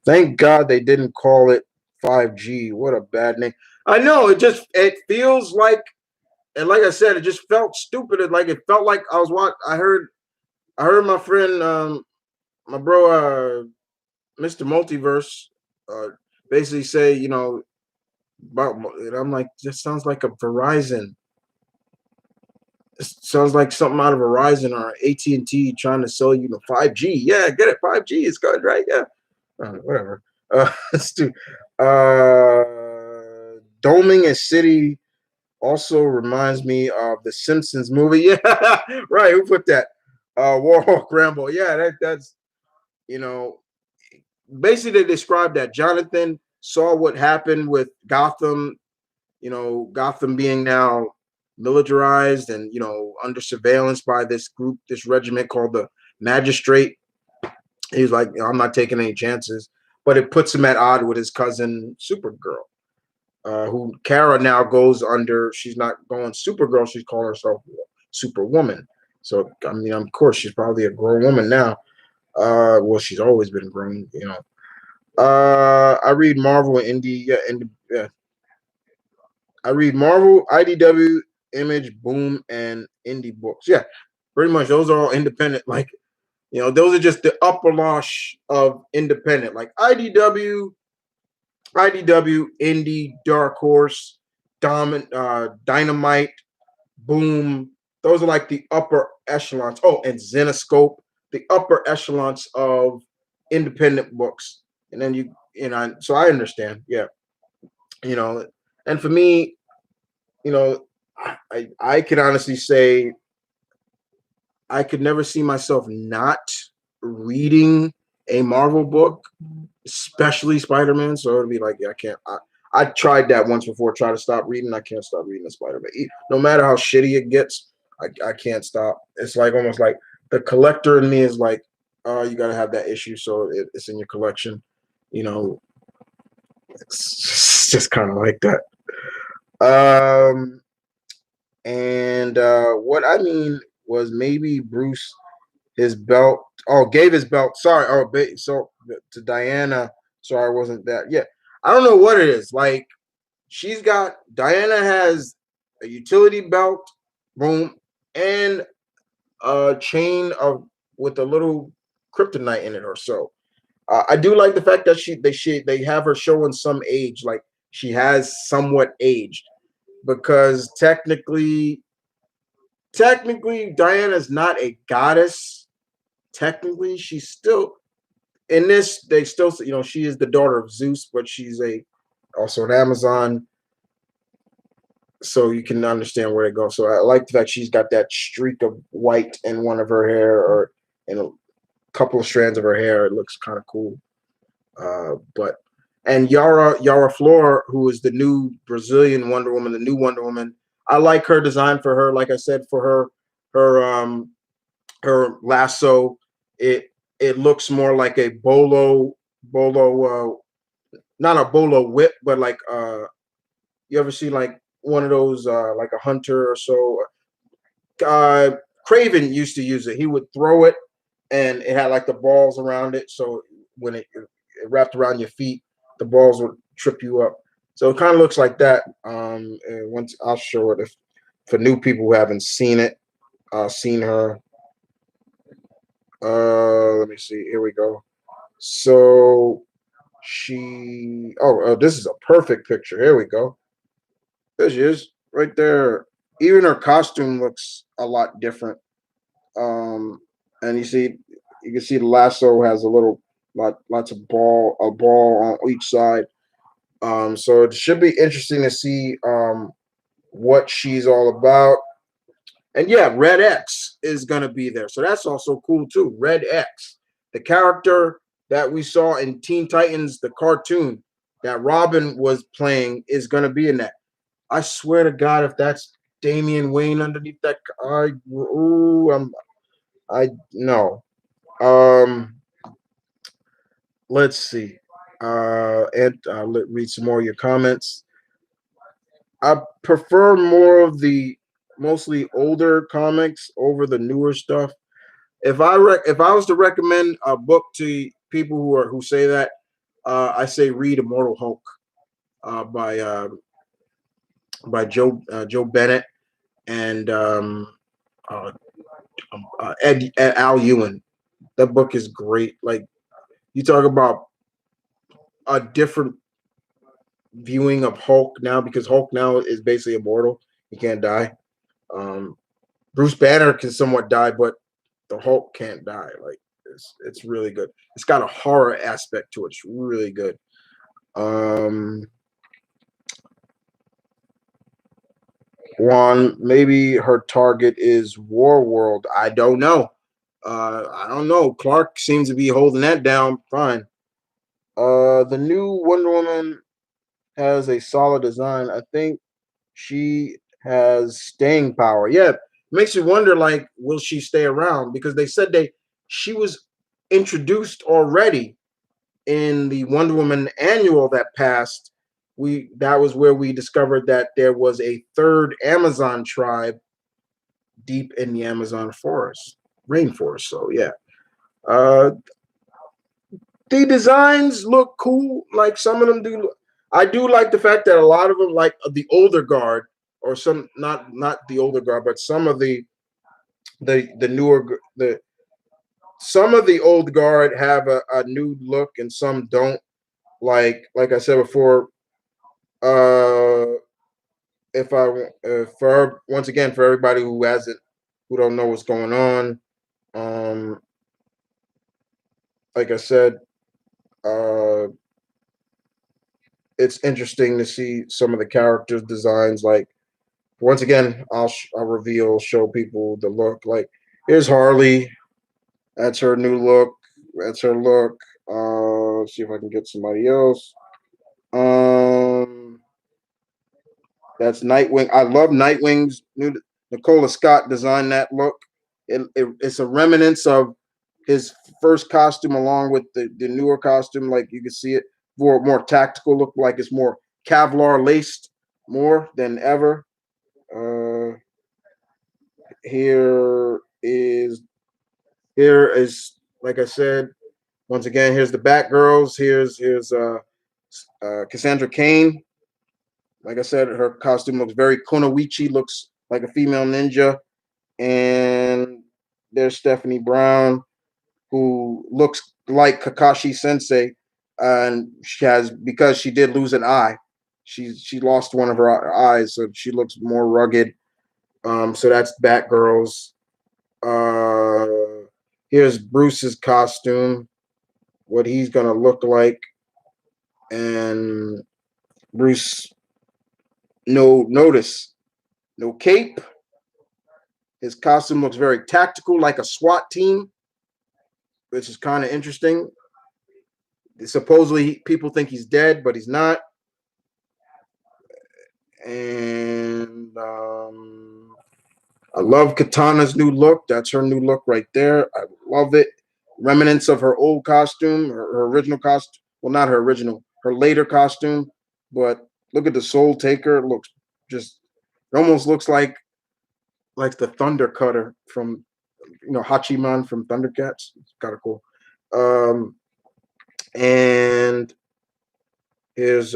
Thank God they didn't call it 5G. What a bad name. I know it feels like, and like I said, it just felt stupid. It felt like I was watching. I heard my friend, my bro, Mr. Multiverse, basically say, about. And I'm like, this sounds like a Verizon. This sounds like something out of Verizon or AT&T trying to sell you the 5G. Yeah, get it. 5G is good, right? Yeah. Whatever. Let's do. Doming a city also reminds me of the Simpsons movie. Yeah, right. Who put that? Warhawk Rambo. Yeah, that's you know. Basically, they described that Jonathan saw what happened with Gotham. Gotham being now militarized and under surveillance by this group, this regiment called the Magistrate. He's like, I'm not taking any chances, but it puts him at odd with his cousin Supergirl, who Kara now goes under. She's not going Supergirl; she's calling herself Superwoman. So I mean, of course, she's probably a grown woman now. Well, she's always been grown. I read Marvel and indie. Yeah, yeah. I read Marvel, IDW, Image, Boom, and indie books. Yeah, pretty much those are all independent. Like those are just the upper losh of independent, like IDW, Indie, Dark Horse, Dynamite, Boom. those are like the upper echelons. Oh, and Zenoscope, the upper echelons of independent books. And then so I understand. Yeah, you know, and for me, you know, I can honestly say I could never see myself not reading a Marvel book, especially Spider-Man. So it'd be like, yeah, I can't. I tried that once before. Try to stop reading. I can't stop reading the Spider-Man. No matter how shitty it gets, I can't stop. It's like almost like the collector in me is like, oh, you got to have that issue, so it's in your collection. You know, it's just kind of like that. Um, and what I mean was maybe Bruce his belt. Oh, gave his belt. Sorry. Oh, so to Diana. Sorry, I wasn't that. Yeah, I don't know what it is. Like Diana has a utility belt, boom, and a chain of with a little kryptonite in it or so. I do like the fact that they have her showing some age, like she has somewhat aged, because technically Diana's not a goddess. Technically, she's still in this. They still, she is the daughter of Zeus, but she's also an Amazon. So you can understand where it goes. So I like the fact she's got that streak of white in one of her hair, or in a couple of strands of her hair. It looks kind of cool. But and Yara Flor, who is the new Brazilian Wonder Woman, the new Wonder Woman. I like her design for her. Like I said, for her lasso, it looks more like a not a bolo whip, but like you ever see like one of those like a hunter or so. Craven used to use it. He would throw it, and it had like the balls around it. So when it wrapped around your feet, the balls would trip you up. So it kind of looks like that. And once I'll show it if for new people who haven't seen it, seen her. Let me see. Here we go. So this is a perfect picture. Here we go. There she is, right there. Even her costume looks a lot different. And you can see the lasso has lots of a ball on each side. So it should be interesting to see what she's all about. And yeah, Red X is gonna be there, so that's also cool too. Red X, the character that we saw in Teen Titans, the cartoon that Robin was playing, is gonna be in that. I swear to God, if that's Damian Wayne underneath that, I no. Um, let's see. And read some more of your comments. I prefer more of the mostly older comics over the newer stuff. If I was to recommend a book to people who say that, I say read Immortal Hulk uh, by uh, by Joe Bennett and uh, Ed Al Ewing. That book is great. Like you talk about a different viewing of Hulk now, because Hulk now is basically immortal. He can't die. Um, Bruce Banner can somewhat die, but the Hulk can't die. Like it's really good. It's got a horror aspect to it. It's really good. Um, One, maybe her target is War World. I don't know. I don't know. Clark seems to be holding that down fine. The new Wonder Woman has a solid design. I think she has staying power. Yeah, makes you wonder, like, will she stay around? Because they said she was introduced already in the Wonder Woman annual that passed. That was where we discovered that there was a third Amazon tribe deep in the Amazon rainforest. So yeah, uh, the designs look cool. Like some of them do. I do like the fact that a lot of them, like the older guard, or some not the older guard, but some of the newer the some of the old guard have a new look and some don't. Like I said before, uh, if I for once again for everybody who hasn't who don't know what's going on. Like I said, uh, it's interesting to see some of the characters' designs. Like once again, I'll reveal, show people the look. Like here's Harley. That's her new look. That's her look. Let's see if I can get somebody else. Um, that's Nightwing. I love Nightwing's new. Nicola Scott designed that look. It's a remnants of his first costume, along with the newer costume. Like you can see it more tactical look. Like it's more Kevlar laced more than ever. Uh, here is here is like I said. Once again, here's the Batgirls. Here's Cassandra Kane. Like I said, her costume looks very Kunoichi, looks like a female ninja. And there's Stephanie Brown, who looks like Kakashi Sensei, and she has because she did lose an eye. She lost one of her eyes, so she looks more rugged. So that's Batgirls. Here's Bruce's costume, what he's gonna look like, and Bruce, no cape. His costume looks very tactical, like a SWAT team, which is kind of interesting. Supposedly, people think he's dead, but he's not. And I love Katana's new look. That's her new look right there. I love it. Remnants of her old costume, her original costume. Well, not her original, her later costume. But look at the Soul Taker. It looks just. It almost looks like the Thunder Cutter from Hachiman from Thundercats. It's kind of cool. And here's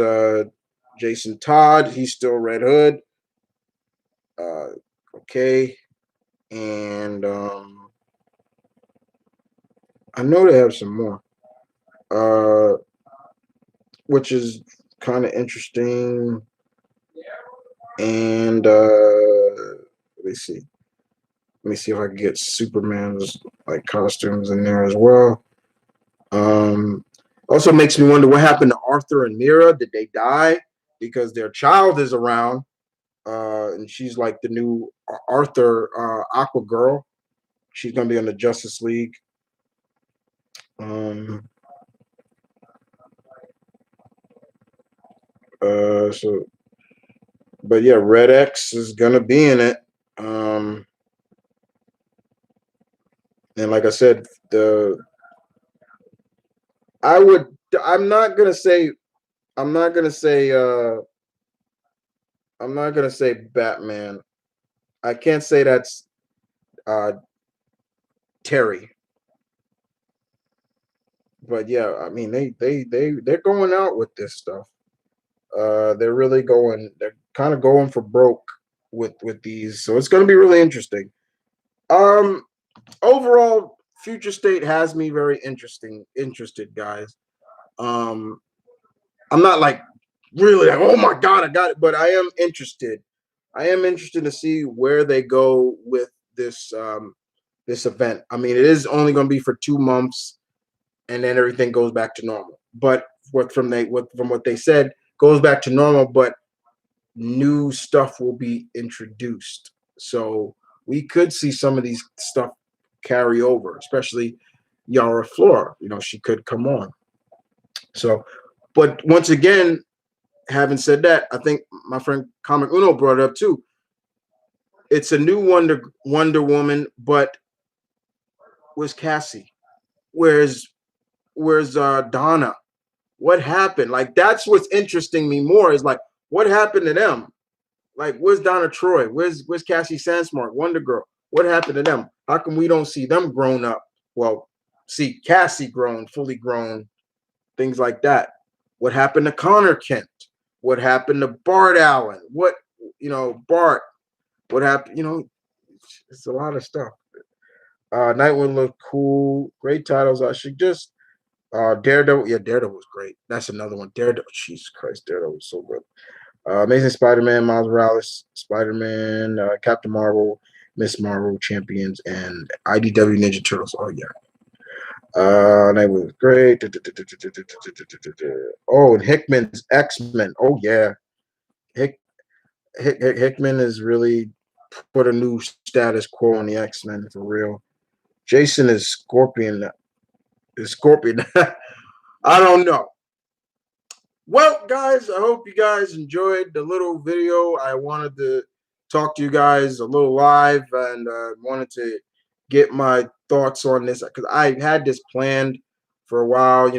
Jason Todd. He's still Red Hood. Okay. And I know they have some more, which is kind of interesting. And let me see. Let me see if I can get Superman's like costumes in there as well. Also makes me wonder what happened to Arthur and Mira. Did they die? Because their child is around, and she's like the new Arthur Aqua Girl. She's gonna be on the Justice League. So, but yeah, Red X is gonna be in it. And like I said, I would. I'm not gonna say. I'm not gonna say. I'm not gonna say Batman. I can't say that's Terry. But yeah, I mean they're going out with this stuff. They're really going. They're kind of going for broke with these, so it's going to be really interesting. Um, Overall, Future State has me very interested, guys. Um, I'm not like really like, oh my god, I got it, but I am interested. I am interested to see where they go with this event. I mean, it is only going to be for 2 months, and then everything goes back to normal. But from what they said, goes back to normal, but new stuff will be introduced. So we could see some of these stuff carry over, especially Yara Flora. She could come on. So, but once again, having said that, I think my friend Comic Uno brought it up too. It's a new Wonder Woman, but where's Cassie? Where's Donna? What happened? Like that's what's interesting me more is like what happened to them? Like where's Donna Troy? Where's Cassie Sandsmark, Wonder Girl? What happened to them? How come we don't see them grown up? Well, see Cassie grown, fully grown, things like that. What happened to Connor Kent? What happened to Bart Allen? Bart? What happened? It's a lot of stuff. Nightwing looked cool. Great titles. I should just Daredevil. Yeah, Daredevil was great. That's another one. Daredevil. Jesus Christ, Daredevil was so good. Amazing Spider-Man, Miles Morales, Spider-Man, Captain Marvel. Miss Marvel Champions, and IDW Ninja Turtles. Oh yeah. That was great. Oh, and Hickman's X-Men. Oh yeah. Hickman has really put a new status quo on the X-Men for real. Jason is Scorpion. Is Scorpion. I don't know. Well, guys, I hope you guys enjoyed the little video. I wanted to talk to you guys a little live and wanted to get my thoughts on this because I had this planned for a while.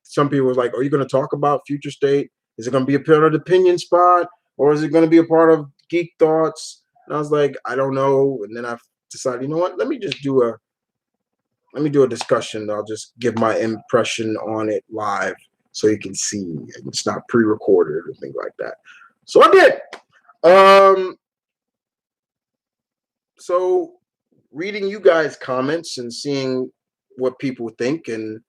Some people were like, "Are you going to talk about Future State? Is it going to be a part of the opinion spot, or is it going to be a part of Geek Thoughts?" And I was like, "I don't know." And then I decided, you know what? Let me do a discussion. I'll just give my impression on it live so you can see. And it's not pre-recorded or things like that. So I did. So reading you guys' comments and seeing what people think, and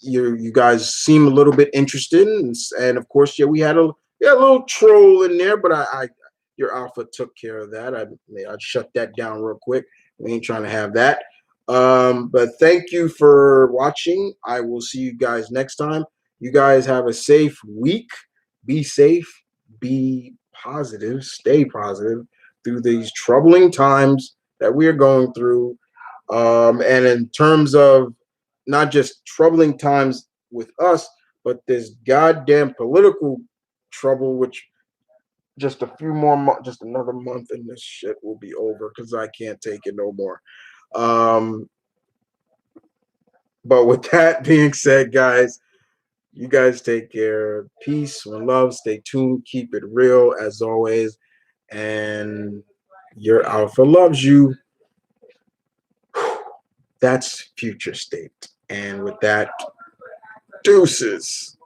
you guys seem a little bit interested, and of course, yeah, we had a little troll in there, but I your alpha took care of that. I'd shut that down real quick. We ain't trying to have that. But thank you for watching. I will see you guys next time. You guys have a safe week. Be safe. Be positive. Stay positive through these troubling times that we are going through. And in terms of not just troubling times with us, but this goddamn political trouble, which just a few more months, just another month, and this shit will be over because I can't take it no more. But with that being said, guys, you guys take care. Peace and love. Stay tuned. Keep it real as always. And your alpha loves you. That's Future State. And with that, deuces.